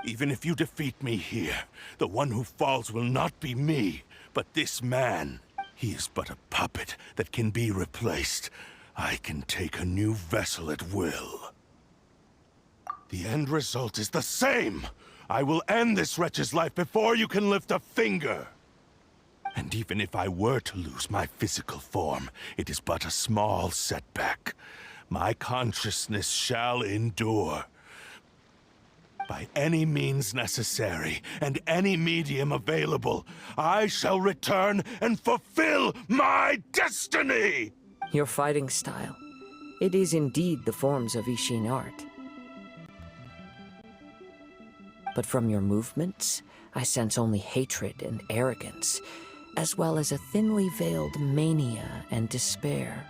Even if you defeat me here, the one who falls will not be me, but this man. He is but a puppet that can be replaced. I can take a new vessel at will. The end result is the same! I will end this wretch's life before you can lift a finger! And even if I were to lose my physical form, it is but a small setback. My consciousness shall endure. By any means necessary, and any medium available, I shall return and fulfill my destiny! Your fighting style. It is indeed the forms of Ishin art. But from your movements, I sense only hatred and arrogance, as well as a thinly veiled mania and despair.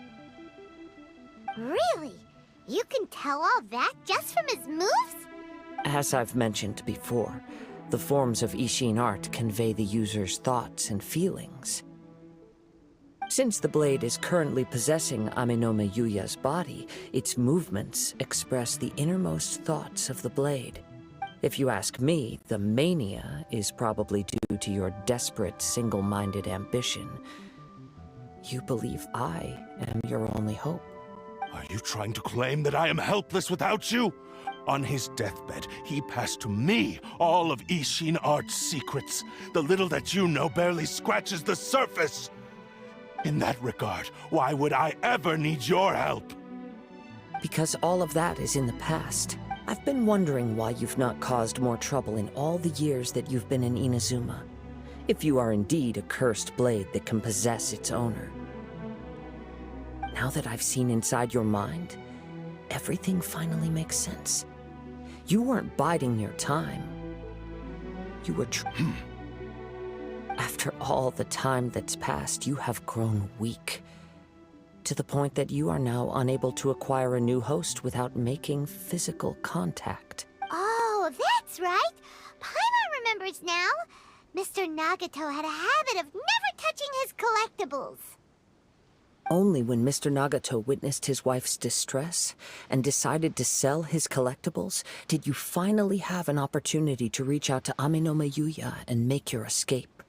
Really? You can tell all that just from his moves? As I've mentioned before, the forms of Ishin art convey the user's thoughts and feelings. Since the blade is currently possessing Amenoma Yuya's body, its movements express the innermost thoughts of the blade. If you ask me, the mania is probably due to your desperate, single-minded ambition. You believe I am your only hope. Are you trying to claim that I am helpless without you? On his deathbed, he passed to me all of Ishin art's secrets. The little that you know barely scratches the surface. In that regard, why would I ever need your help? Because all of that is in the past. I've been wondering why you've not caused more trouble in all the years that you've been in Inazuma. If you are indeed a cursed blade that can possess its owner. Now that I've seen inside your mind, everything finally makes sense. You weren't biding your time. You were After all the time that's passed, you have grown weak. To the point that you are now unable to acquire a new host without making physical contact. Oh, that's right. Paimon remembers now. Mr. Nagato had a habit of never touching his collectibles. Only when Mr. Nagato witnessed his wife's distress and decided to sell his collectibles did you finally have an opportunity to reach out to Amenoma Yuya and make your escape.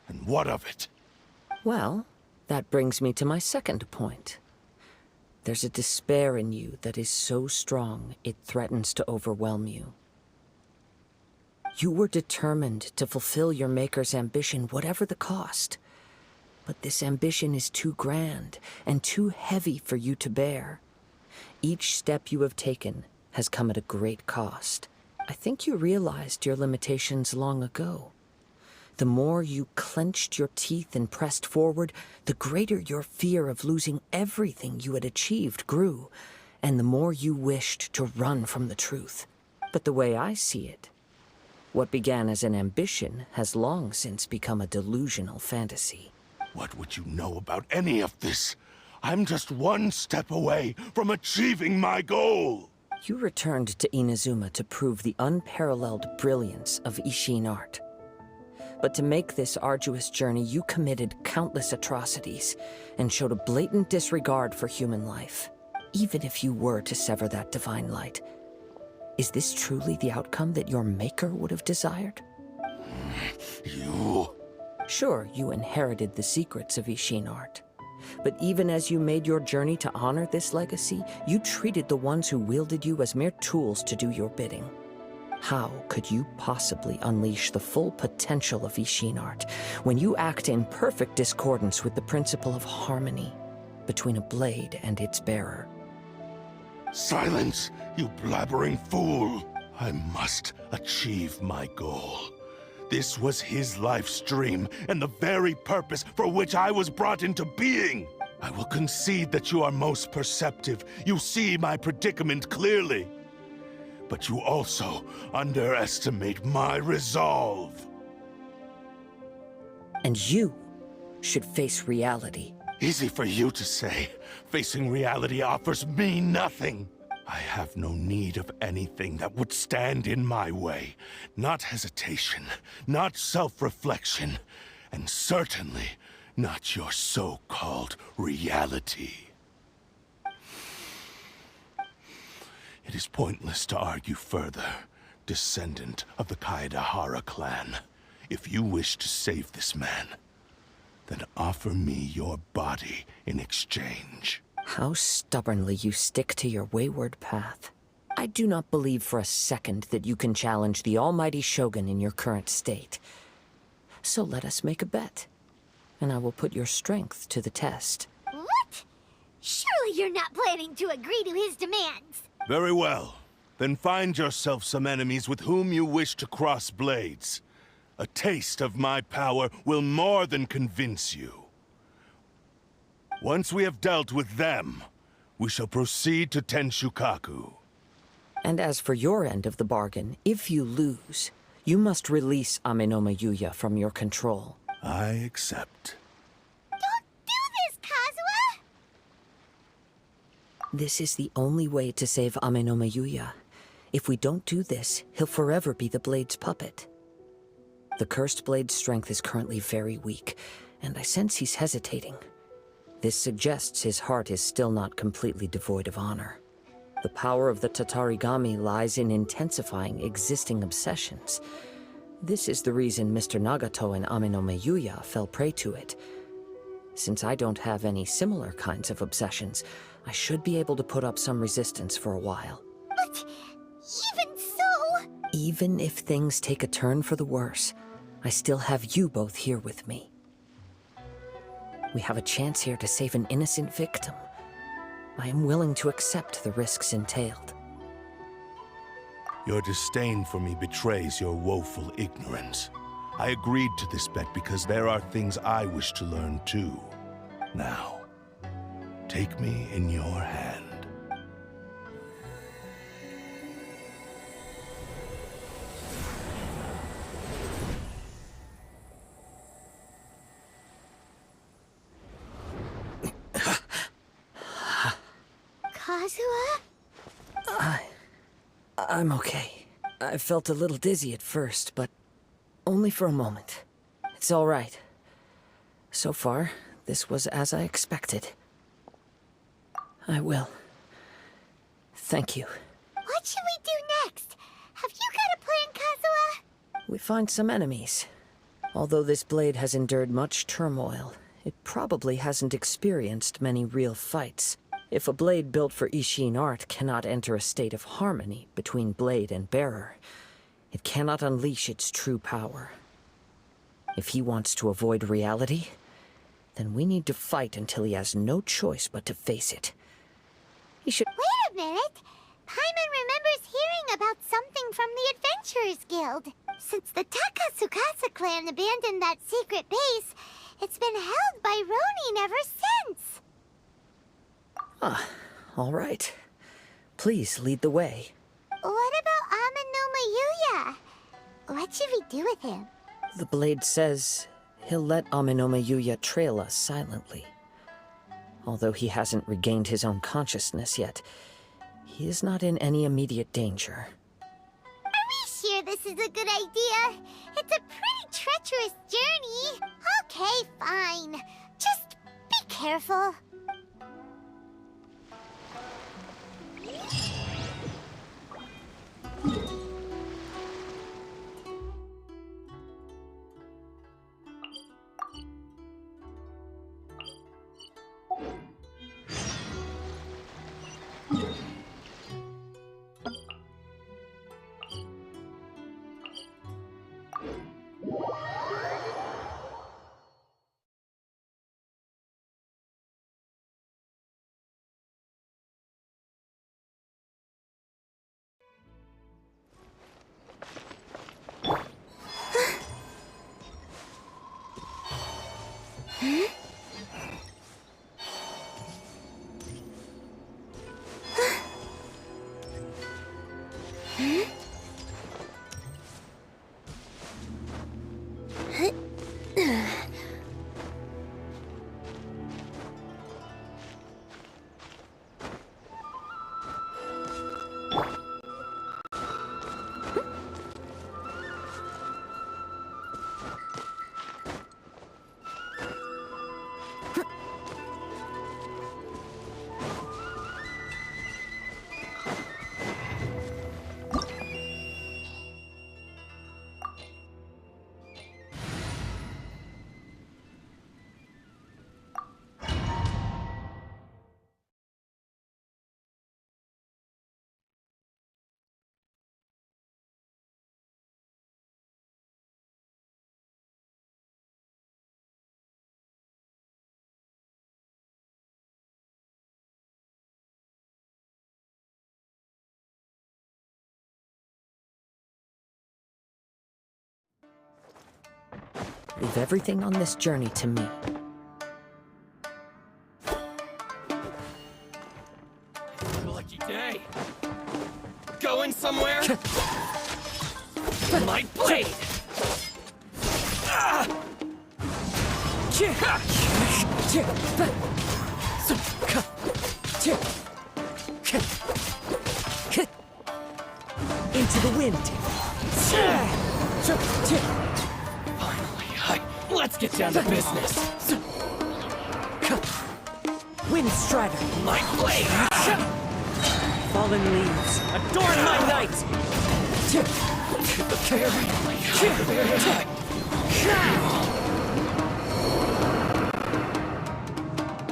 And what of it? Well, that brings me to my second point. There's a despair in you that is so strong it threatens to overwhelm you. You were determined to fulfill your Maker's ambition, whatever the cost. But this ambition is too grand and too heavy for you to bear. Each step you have taken has come at a great cost. I think you realized your limitations long ago. The more you clenched your teeth and pressed forward, the greater your fear of losing everything you had achieved grew, and the more you wished to run from the truth. But the way I see it, what began as an ambition has long since become a delusional fantasy. What would you know about any of this? I'm just one step away from achieving my goal! You returned to Inazuma to prove the unparalleled brilliance of Ishin art. But to make this arduous journey, you committed countless atrocities and showed a blatant disregard for human life. Even if you were to sever that divine light, is this truly the outcome that your Maker would have desired? You... Sure, you inherited the secrets of Ishin art. But even as you made your journey to honor this legacy, you treated the ones who wielded you as mere tools to do your bidding. How could you possibly unleash the full potential of Ishin art when you act in perfect discordance with the principle of harmony between a blade and its bearer? Silence, you blabbering fool! I must achieve my goal. This was his life's dream, and the very purpose for which I was brought into being. I will concede that you are most perceptive. You see my predicament clearly. But you also underestimate my resolve. And you should face reality. Easy for you to say. Facing reality offers me nothing. I have no need of anything that would stand in my way. Not hesitation, not self-reflection, and certainly not your so-called reality. It is pointless to argue further, descendant of the Kaedahara clan. If you wish to save this man, then offer me your body in exchange. How stubbornly you stick to your wayward path. I do not believe for a second that you can challenge the almighty Shogun in your current state. So let us make a bet, and I will put your strength to the test. What? Surely you're not planning to agree to his demands. Very well. Then find yourself some enemies with whom you wish to cross blades. A taste of my power will more than convince you. Once we have dealt with them, we shall proceed to Tenshukaku. And as for your end of the bargain, if you lose, you must release Amenoma Yuya from your control. I accept. Don't do this, Kazuha! This is the only way to save Amenoma Yuya. If we don't do this, he'll forever be the Blade's puppet. The Cursed Blade's strength is currently very weak, and I sense he's hesitating. This suggests his heart is still not completely devoid of honor. The power of the Tatarigami lies in intensifying existing obsessions. This is the reason Mr. Nagato and Amenoma Yuya fell prey to it. Since I don't have any similar kinds of obsessions, I should be able to put up some resistance for a while. But even so... Even if things take a turn for the worse, I still have you both here with me. We have a chance here to save an innocent victim. I am willing to accept the risks entailed. Your disdain for me betrays your woeful ignorance. I agreed to this bet because there are things I wish to learn too. Now, take me in your hand. Kazuha? I'm okay. I felt a little dizzy at first, but only for a moment. It's all right. So far, this was as I expected. I will. Thank you. What should we do next? Have you got a plan, Kazuha? We find some enemies. Although this blade has endured much turmoil, it probably hasn't experienced many real fights. If a blade built for Ishin art cannot enter a state of harmony between blade and bearer, It cannot unleash its true power. If he wants to avoid reality, then we need to fight until he has no choice but to face it. He should— Wait a minute! Paimon remembers hearing about something from the Adventurers Guild. Since the Takasukasa clan abandoned that secret base, it's been held by Ronin ever since. Ah, all right. Please lead the way. What about Amanoma Yuya? What should we do with him? The blade says he'll let Amanoma Yuya trail us silently. Although he hasn't regained his own consciousness yet, he is not in any immediate danger. Are we sure this is a good idea? It's a pretty treacherous journey. Okay, fine. Just be careful. Leave everything on this journey to me. Lucky day. Going somewhere? My blade! Into the wind! Finally, let's get down to business. Wind Strider! My blade! Fallen leaves, adorn my night!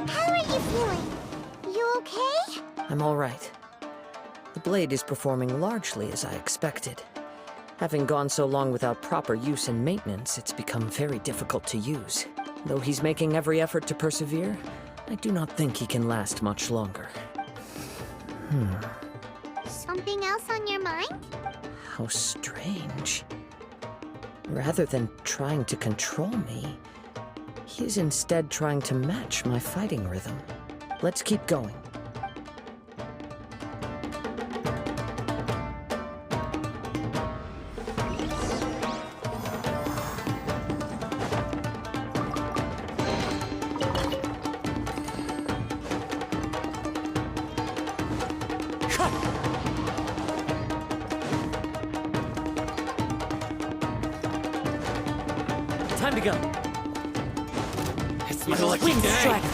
How are you feeling? You okay? I'm all right. The blade is performing largely as I expected. Having gone so long without proper use and maintenance, it's become very difficult to use. Though he's making every effort to persevere, I do not think he can last much longer. Something else on your mind? How strange. Rather than trying to control me, he is instead trying to match my fighting rhythm. Let's keep going. Time to go. It's my lucky Wind day. Strider.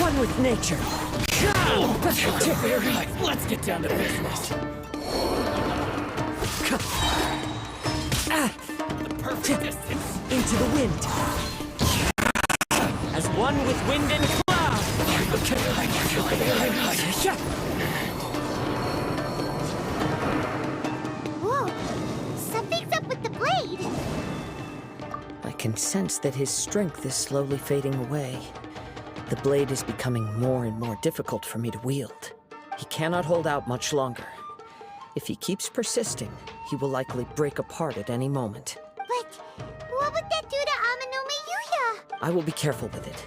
One with nature. Let's get down to business. The perfect distance. Into the wind. As one with wind and cloud. Whoa, something's up with the blade. I can sense that his strength is slowly fading away. The blade is becoming more and more difficult for me to wield. He cannot hold out much longer. If he keeps persisting, he will likely break apart at any moment. But what would that do to Amanome Yuya? I will be careful with it.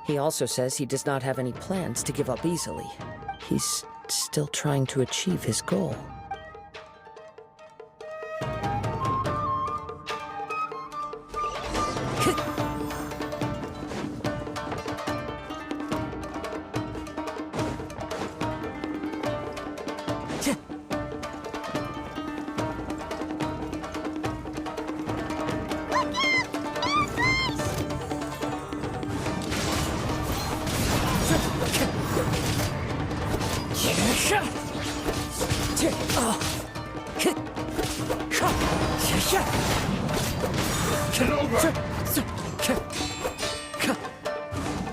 He also says he does not have any plans to give up easily. He's still trying to achieve his goal.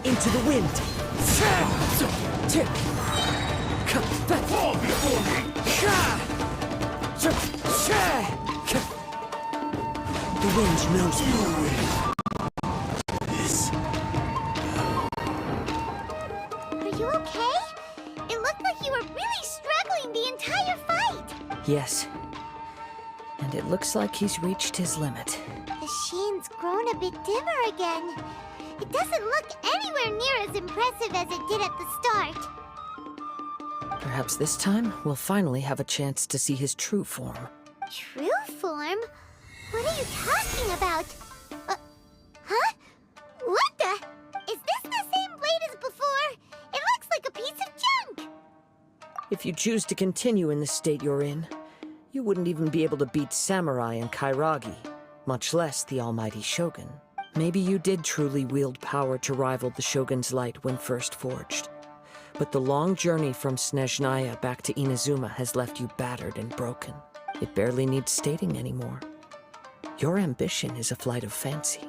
Into the wind! The wind knows me. Are you okay? It looked like you were really struggling the entire fight. Yes. And it looks like he's reached his limit. The sheen's grown a bit dimmer again. It doesn't look anywhere near as impressive as it did at the start. Perhaps this time, we'll finally have a chance to see his true form. True form? What are you talking about? Huh? What the? Is this the same blade as before? It looks like a piece of junk! If you choose to continue in the state you're in, you wouldn't even be able to beat Samurai and Kairagi, much less the almighty Shogun. Maybe you did truly wield power to rival the Shogun's light when first forged. But the long journey from Snezhnaya back to Inazuma has left you battered and broken. It barely needs stating anymore. Your ambition is a flight of fancy.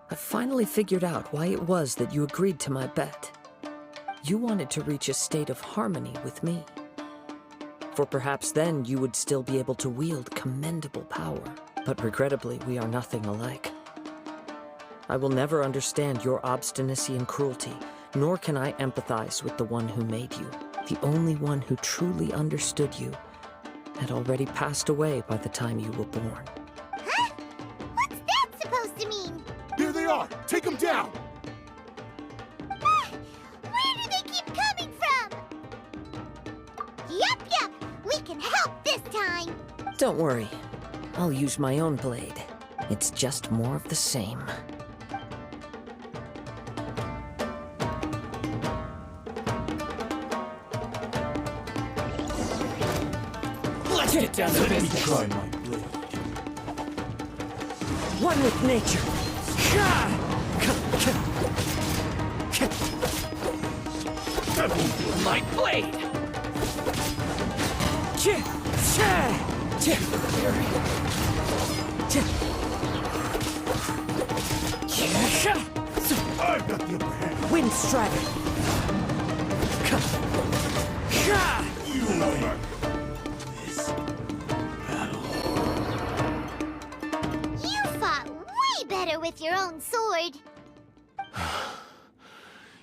I've finally figured out why it was that you agreed to my bet. You wanted to reach a state of harmony with me. For perhaps then you would still be able to wield commendable power. But regrettably, we are nothing alike. I will never understand your obstinacy and cruelty, nor can I empathize with the one who made you. The only one who truly understood you had already passed away by the time you were born. Huh? What's that supposed to mean? Here they are! Take them down! Where do they keep coming from? Yup, we can help this time. Don't worry. I'll use my own blade. It's just more of the same. Let's get down to business. Try my blade. One with nature. My blade! I've got the upper hand. Wind Strider. You win. This You fought way better with your own sword.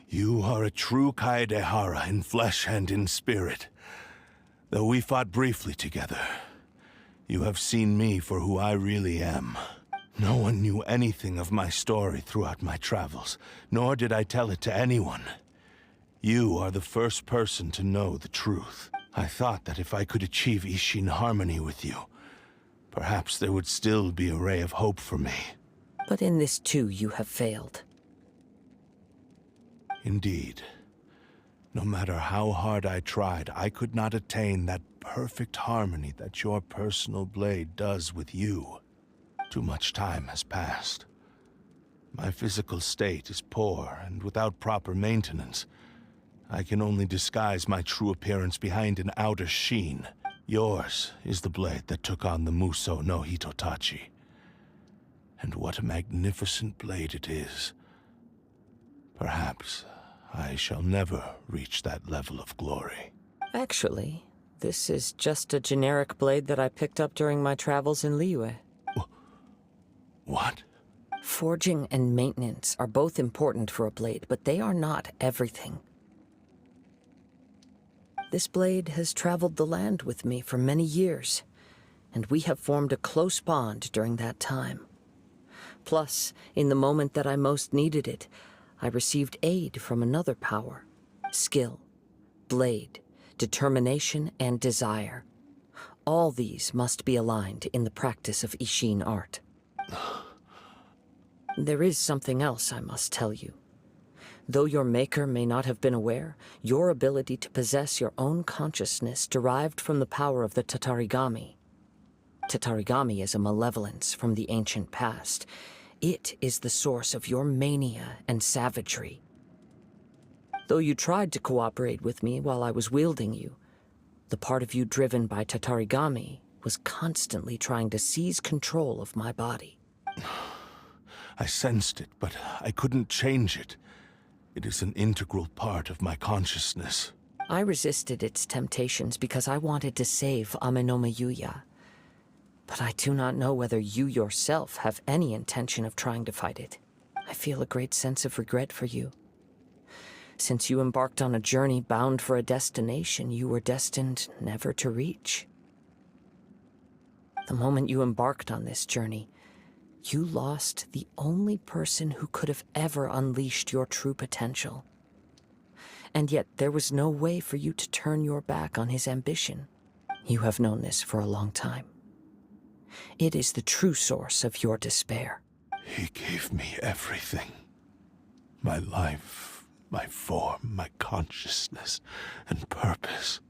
You are a true Kaedehara in flesh and in spirit. Though we fought briefly together, you have seen me for who I really am. No one knew anything of my story throughout my travels, nor did I tell it to anyone. You are the first person to know the truth. I thought that if I could achieve Ishin harmony with you, perhaps there would still be a ray of hope for me. But in this too, you have failed. Indeed. No matter how hard I tried, I could not attain that perfect harmony that your personal blade does with you. Too much time has passed. My physical state is poor, and without proper maintenance, I can only disguise my true appearance behind an outer sheen. Yours is the blade that took on the Muso no Hitotachi. And what a magnificent blade it is. Perhaps I shall never reach that level of glory. Actually, this is just a generic blade that I picked up during my travels in Liyue. What? Forging and maintenance are both important for a blade, but they are not everything. This blade has traveled the land with me for many years, and we have formed a close bond during that time. Plus, in the moment that I most needed it, I received aid from another power. Skill, blade, determination, and desire. All these must be aligned in the practice of Ishin art. There is something else I must tell you. Though your maker may not have been aware, your ability to possess your own consciousness derived from the power of the Tatarigami. Tatarigami is a malevolence from the ancient past. It is the source of your mania and savagery. Though you tried to cooperate with me while I was wielding you, the part of you driven by Tatarigami was constantly trying to seize control of my body. I sensed it, but I couldn't change it. It is an integral part of my consciousness. I resisted its temptations because I wanted to save Amenoma Yuya. But I do not know whether you yourself have any intention of trying to fight it. I feel a great sense of regret for you. Since you embarked on a journey bound for a destination you were destined never to reach. The moment you embarked on this journey, you lost the only person who could have ever unleashed your true potential. And yet there was no way for you to turn your back on his ambition. You have known this for a long time. It is the true source of your despair. He gave me everything. My life, my form, my consciousness, and purpose.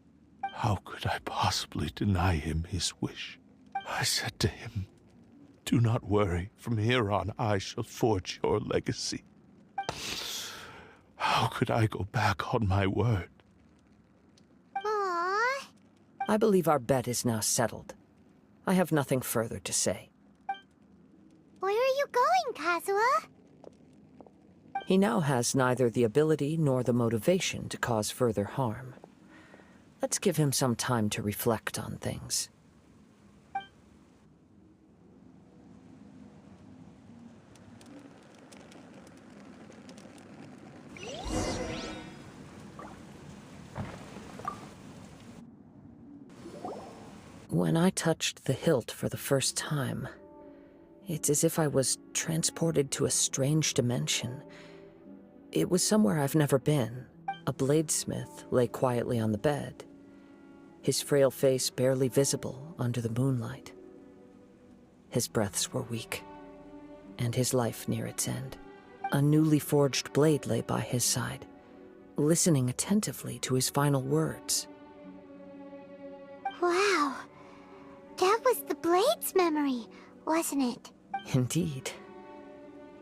How could I possibly deny him his wish? I said to him, "Do not worry. From here on, I shall forge your legacy." How could I go back on my word? Aww. I believe our bet is now settled. I have nothing further to say. Where are you going, Kazuha? He now has neither the ability nor the motivation to cause further harm. Let's give him some time to reflect on things. When I touched the hilt for the first time, it's as if I was transported to a strange dimension. It was somewhere I've never been. A bladesmith lay quietly on the bed, his frail face barely visible under the moonlight. His breaths were weak, and his life near its end. A newly forged blade lay by his side, listening attentively to his final words. Wow. That was the Blade's memory, wasn't it? Indeed.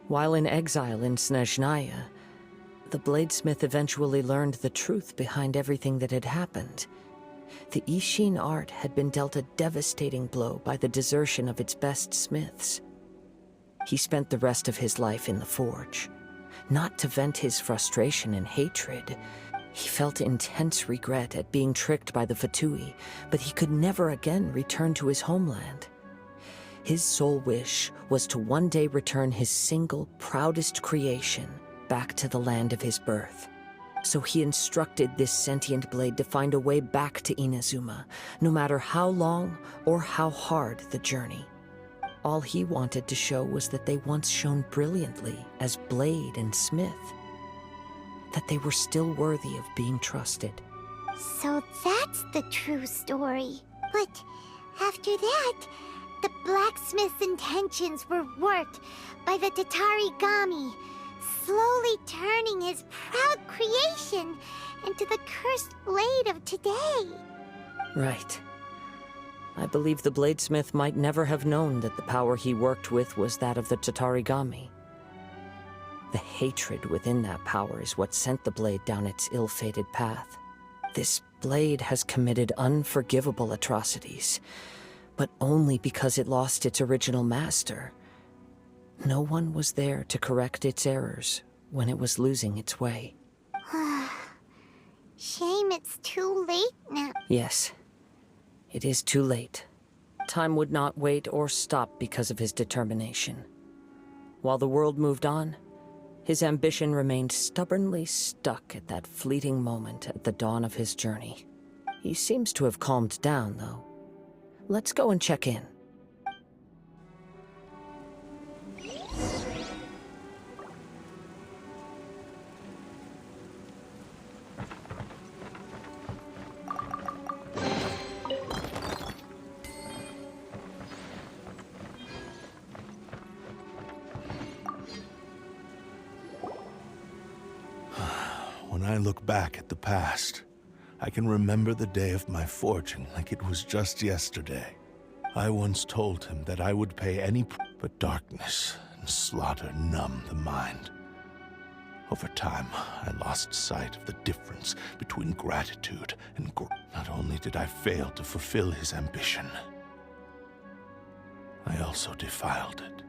While in exile in Snezhnaya, the bladesmith eventually learned the truth behind everything that had happened. The Ishin art had been dealt a devastating blow by the desertion of its best smiths. He spent the rest of his life in the forge, not to vent his frustration and hatred. He felt intense regret at being tricked by the Fatui, but he could never again return to his homeland. His sole wish was to one day return his single, proudest creation back to the land of his birth. So he instructed this sentient blade to find a way back to Inazuma, no matter how long or how hard the journey. All he wanted to show was that they once shone brilliantly as blade and smith, that they were still worthy of being trusted. So that's the true story. But after that, the blacksmith's intentions were worked by the Tatarigami, slowly turning his proud creation into the cursed blade of today. Right. I believe the bladesmith might never have known that the power he worked with was that of the Tatarigami. The hatred within that power is what sent the blade down its ill-fated path. This blade has committed unforgivable atrocities, but only because it lost its original master. No one was there to correct its errors when it was losing its way. it's too late now. Yes, it is too late. Time would not wait or stop because of his determination. While the world moved on, his ambition remained stubbornly stuck at that fleeting moment at the dawn of his journey. He seems to have calmed down, though. Let's go and check in. When I look back at the past, I can remember the day of my forging like it was just yesterday. I once told him that I would pay but darkness and slaughter numb the mind. Over time, I lost sight of the difference between gratitude and Not only did I fail to fulfill his ambition, I also defiled it.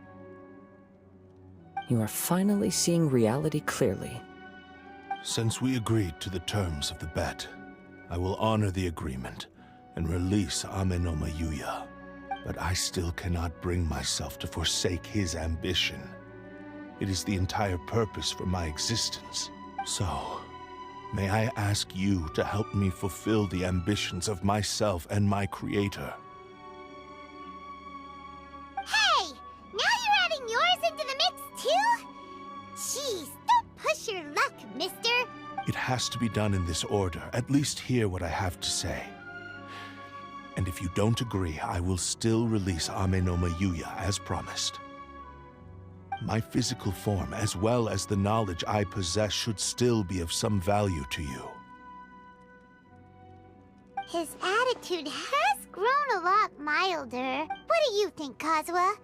You are finally seeing reality clearly. Since we agreed to the terms of the bet, I will honor the agreement and release Amenoma Yuya. But I still cannot bring myself to forsake his ambition. It is the entire purpose for my existence. So, may I ask you to help me fulfill the ambitions of myself and my creator? Hey! Now you're adding yours into the mix, too? Jeez, don't push your luck, mister. It has to be done in this order. At least hear what I have to say. And if you don't agree, I will still release Amenoma Yuya as promised. My physical form, as well as the knowledge I possess, should still be of some value to you. His attitude has grown a lot milder. What do you think, Kazuha?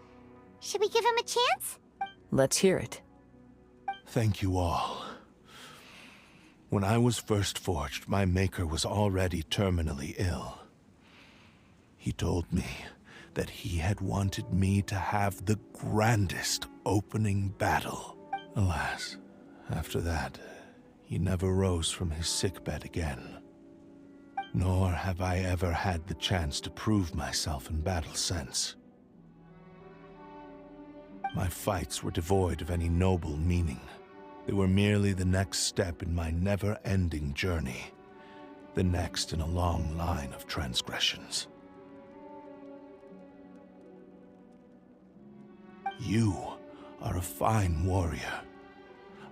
Should we give him a chance? Let's hear it. Thank you all. When I was first forged, my maker was already terminally ill. He told me that he had wanted me to have the grandest opening battle. Alas, after that, he never rose from his sickbed again. Nor have I ever had the chance to prove myself in battle since. My fights were devoid of any noble meaning. They were merely the next step in my never-ending journey, the next in a long line of transgressions. You are a fine warrior.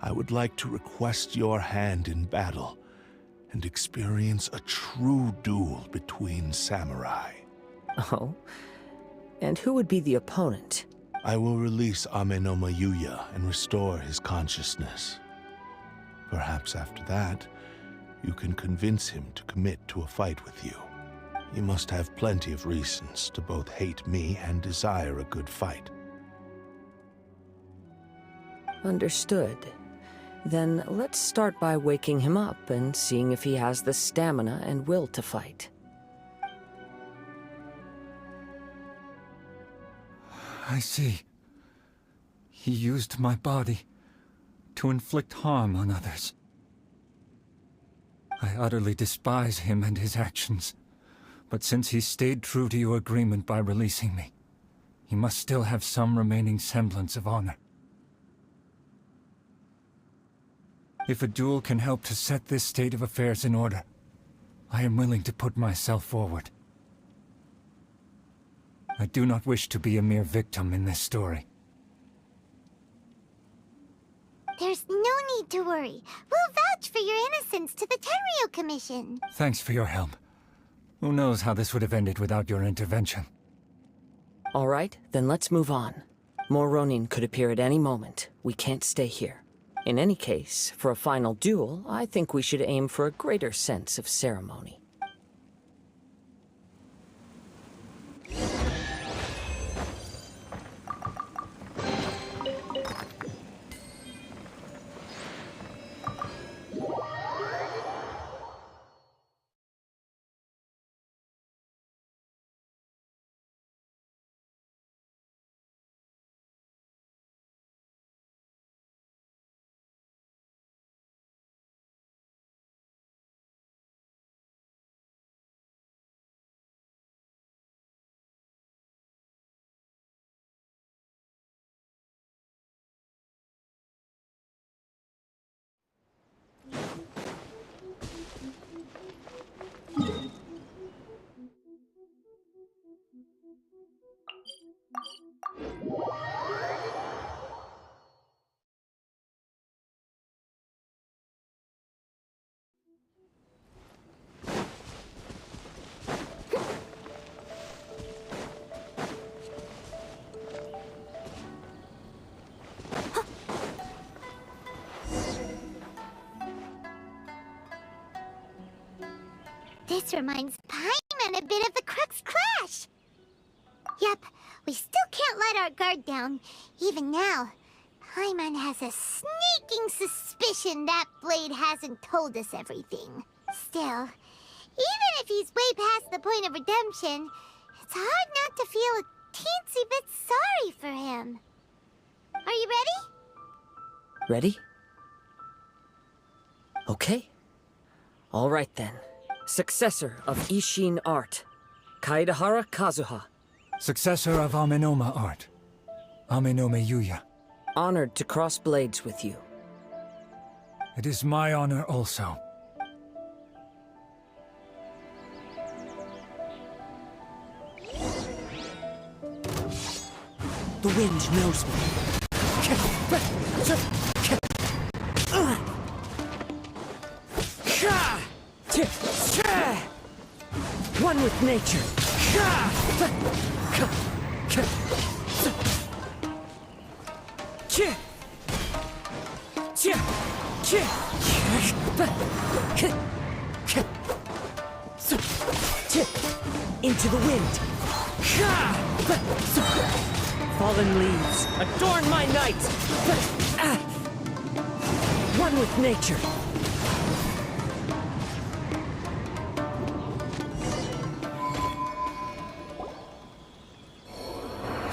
I would like to request your hand in battle and experience a true duel between samurai. Oh? And who would be the opponent? I will release Amenoma Yuya and restore his consciousness. Perhaps after that, you can convince him to commit to a fight with you. You must have plenty of reasons to both hate me and desire a good fight. Understood. Then let's start by waking him up and seeing if he has the stamina and will to fight. I see. He used my body to inflict harm on others. I utterly despise him and his actions. But since he stayed true to your agreement by releasing me, he must still have some remaining semblance of honor. If a duel can help to set this state of affairs in order, I am willing to put myself forward. I do not wish to be a mere victim in this story. There's no need to worry. We'll vouch for your innocence to the Tenryu Commission. Thanks for your help. Who knows how this would have ended without your intervention. All right, then let's move on. More Ronin could appear at any moment. We can't stay here. In any case, for a final duel, I think we should aim for a greater sense of ceremony. This reminds Paimon a bit of the Crux Clash. Yep, we still can't let our guard down. Even now, Paimon has a sneaking suspicion that Blade hasn't told us everything. Still, even if he's way past the point of redemption, it's hard not to feel a teensy bit sorry for him. Are you ready? Ready? Okay. All right then. Successor of Ishin art, Kaedahara Kazuha. Successor of Amenoma art, Amenome Yuya. Honored to cross blades with you. It is my honor also. The wind knows me. One with nature. Into the wind. Fallen leaves, adorn my night! One with nature.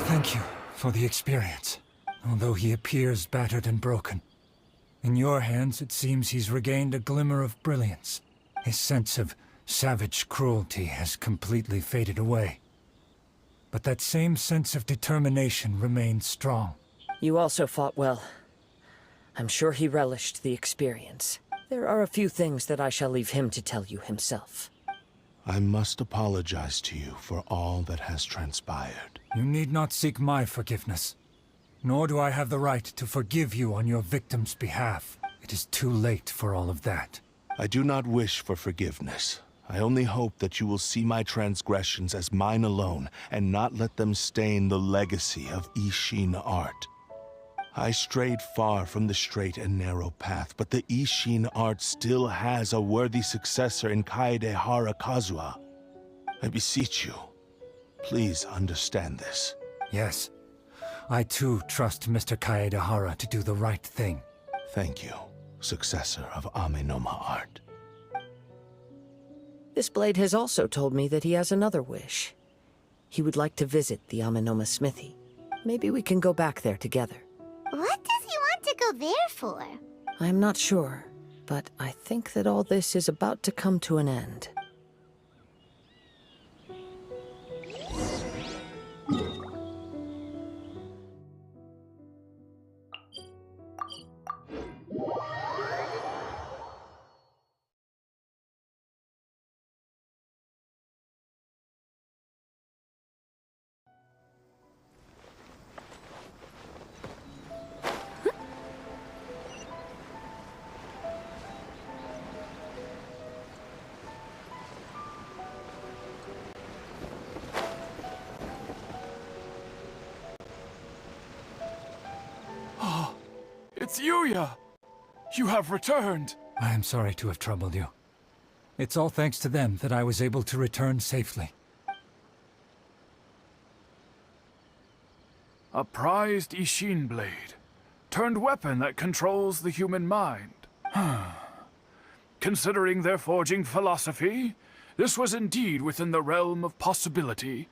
Thank you for the experience, although he appears battered and broken. In your hands, it seems he's regained a glimmer of brilliance. His sense of savage cruelty has completely faded away. But that same sense of determination remains strong. You also fought well. I'm sure he relished the experience. There are a few things that I shall leave him to tell you himself. I must apologize to you for all that has transpired. You need not seek my forgiveness. Nor do I have the right to forgive you on your victim's behalf. It is too late for all of that. I do not wish for forgiveness. I only hope that you will see my transgressions as mine alone, and not let them stain the legacy of Ishin art. I strayed far from the straight and narrow path, but the Ishin art still has a worthy successor in Kaedahara Kazuha. I beseech you, please understand this. Yes. I too trust Mr. Kaedahara to do the right thing. Thank you, successor of Amenoma art. This blade has also told me that he has another wish. He would like to visit the Amenoma smithy. Maybe we can go back there together. What does he want to go there for? I'm not sure, but I think that all this is about to come to an end. It's Yuya! You have returned! I am sorry to have troubled you. It's all thanks to them that I was able to return safely. A prized Ishin blade, turned weapon that controls the human mind. Considering their forging philosophy, this was indeed within the realm of possibility.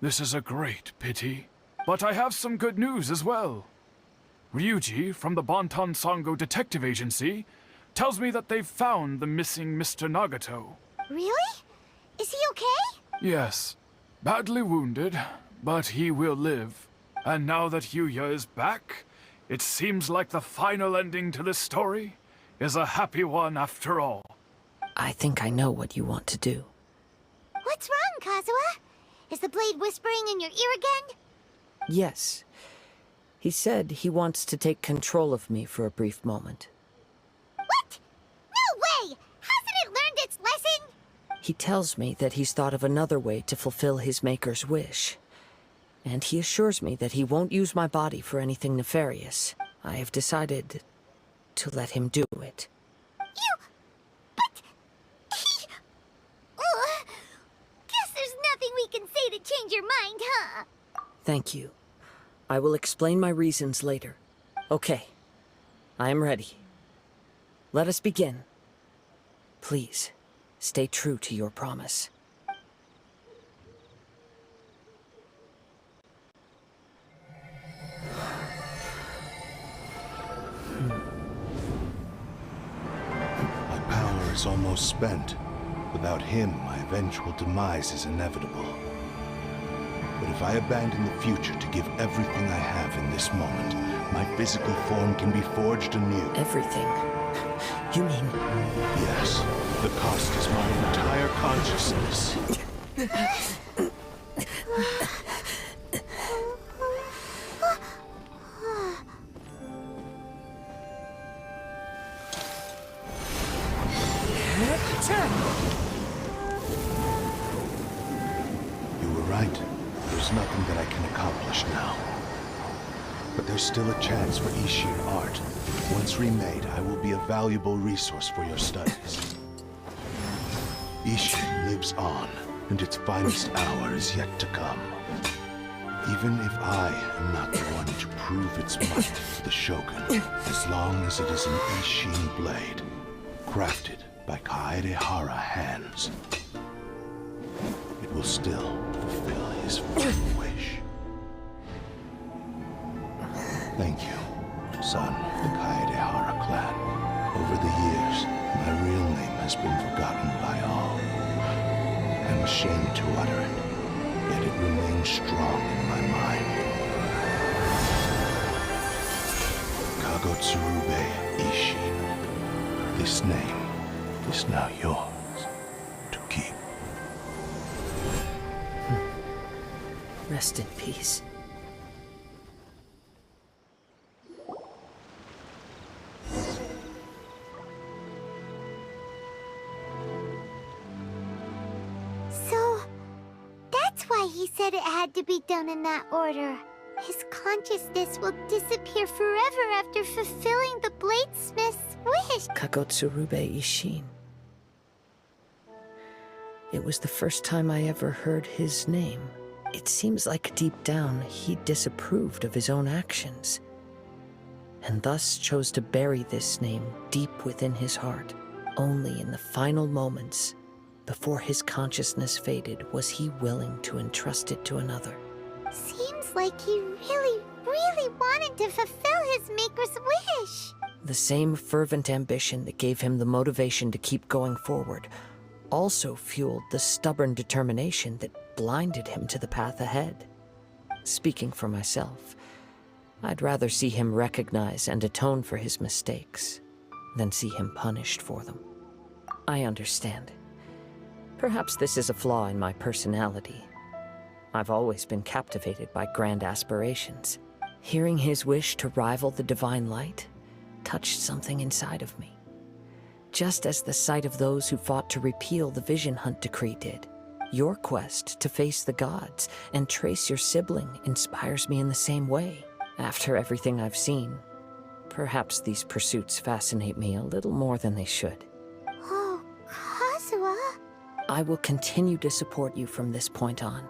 This is a great pity. But I have some good news as well. Ryuji, from the Bonton Sango Detective Agency, tells me that they've found the missing Mr. Nagato. Really? Is he okay? Yes. Badly wounded, but he will live. And now that Yuya is back, it seems like the final ending to this story is a happy one after all. I think I know what you want to do. What's wrong, Kazuha? Is the blade whispering in your ear again? Yes. He said he wants to take control of me for a brief moment. What? No way! Hasn't it learned its lesson? He tells me that he's thought of another way to fulfill his maker's wish. And he assures me that he won't use my body for anything nefarious. I have decided to let him do it. But... he... your mind, huh? Thank you. I will explain my reasons later. Okay. I am ready. Let us begin. Please, stay true to your promise. My power is almost spent. Without him, my eventual demise is inevitable. But if I abandon the future to give everything I have in this moment, my physical form can be forged anew. Everything? You mean... Yes. The cost is my entire consciousness. You were right. There's nothing that I can accomplish now. But there's still a chance for Ishin art. Once remade, I will be a valuable resource for your studies. Ishin lives on, and its finest hour is yet to come. Even if I am not the one to prove its might to the Shogun, as long as it is an Ishin blade, crafted by Kaedehara hands, it will still fulfill his final wish. Thank you, son of the Kaedehara clan. Over the years, my real name has been forgotten by all. I'm ashamed to utter it, yet it remains strong in my mind. Kagotsurube Ishin. This name is now yours to keep. Rest in peace. So, that's why he said it had to be done in that order. His consciousness will disappear forever after fulfilling the bladesmith's wish. Kagotsurube Ishin. It was the first time I ever heard his name. It seems like deep down he disapproved of his own actions, and thus chose to bury this name deep within his heart. Only in the final moments, before his consciousness faded, was he willing to entrust it to another. Seems like he really wanted to fulfill his maker's wish. The same fervent ambition that gave him the motivation to keep going forward also fueled the stubborn determination that blinded him to the path ahead. Speaking for myself, I'd rather see him recognize and atone for his mistakes than see him punished for them. I understand. Perhaps this is a flaw in my personality. I've always been captivated by grand aspirations. Hearing his wish to rival the divine light touched something inside of me, just as the sight of those who fought to repeal the Vision Hunt decree did. Your quest to face the gods and trace your sibling inspires me in the same way. After everything I've seen, perhaps these pursuits fascinate me a little more than they should. Oh, Kazuha? I will continue to support you from this point on.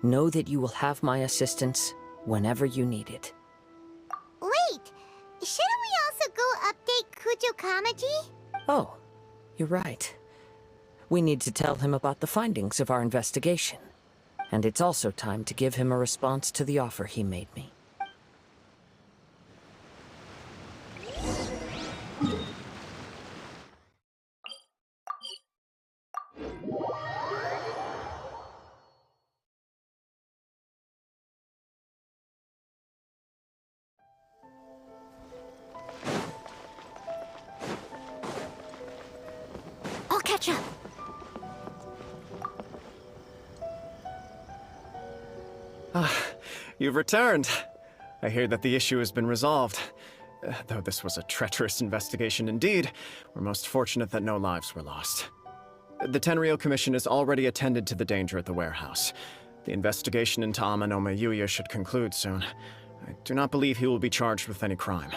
Know that you will have my assistance whenever you need it. Wait, shouldn't we also go update Kujo Kamaji? Oh, you're right. We need to tell him about the findings of our investigation. And it's also time to give him a response to the offer he made me. I'll catch up. You've returned. I hear that the issue has been resolved. Though this was a treacherous investigation indeed, we're most fortunate that no lives were lost. The Tenryou Commission has already attended to the danger at the warehouse. The investigation into Amanoma Yuya should conclude soon. I do not believe he will be charged with any crime.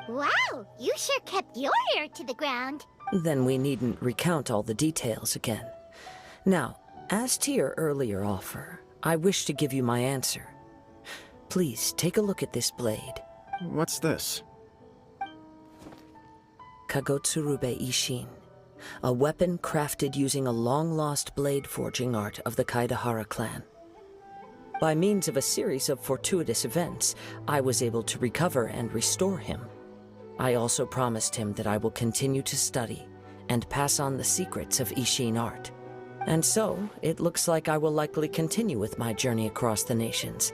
Wow, you sure kept your ear to the ground. Then we needn't recount all the details again. Now, as to your earlier offer, I wish to give you my answer. Please, take a look at this blade. What's this? Kagotsurube Ishin. A weapon crafted using a long-lost blade forging art of the Kaidahara clan. By means of a series of fortuitous events, I was able to recover and restore him. I also promised him that I will continue to study and pass on the secrets of Ishin art. And so, it looks like I will likely continue with my journey across the nations,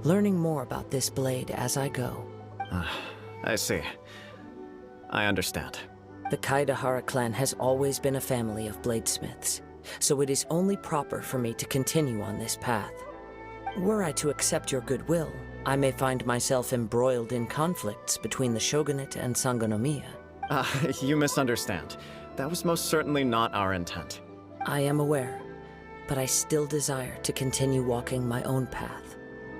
learning more about this blade as I go. I see. I understand. The Kaidahara clan has always been a family of bladesmiths, so it is only proper for me to continue on this path. Were I to accept your goodwill, I may find myself embroiled in conflicts between the shogunate and Sangonomiya. You misunderstand. That was most certainly not our intent. I am aware, but I still desire to continue walking my own path.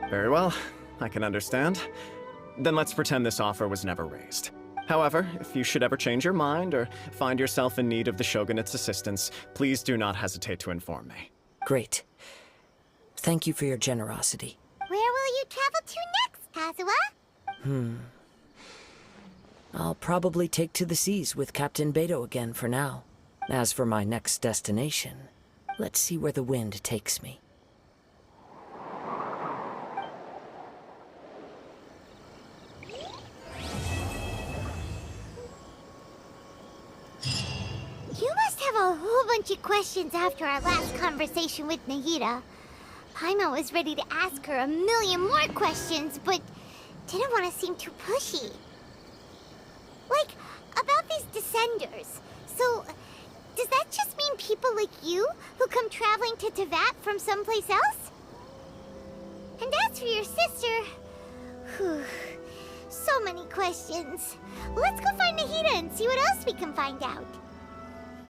Very well, I can understand. Then let's pretend this offer was never raised. However, if you should ever change your mind or find yourself in need of the Shogunate's assistance, please do not hesitate to inform me. Great. Thank you for your generosity. Where will you travel to next, Kazuha? I'll probably take to the seas with Captain Beto again for now. As for my next destination, let's see where the wind takes me. You must have a whole bunch of questions after our last conversation with Nahida. Paimon was ready to ask her a million more questions, but didn't want to seem too pushy. Like, about these Descenders. So, does that just mean people like you who come traveling to Teyvat from someplace else? And as for your sister... Whew, so many questions. Let's go find Nahida and see what else we can find out.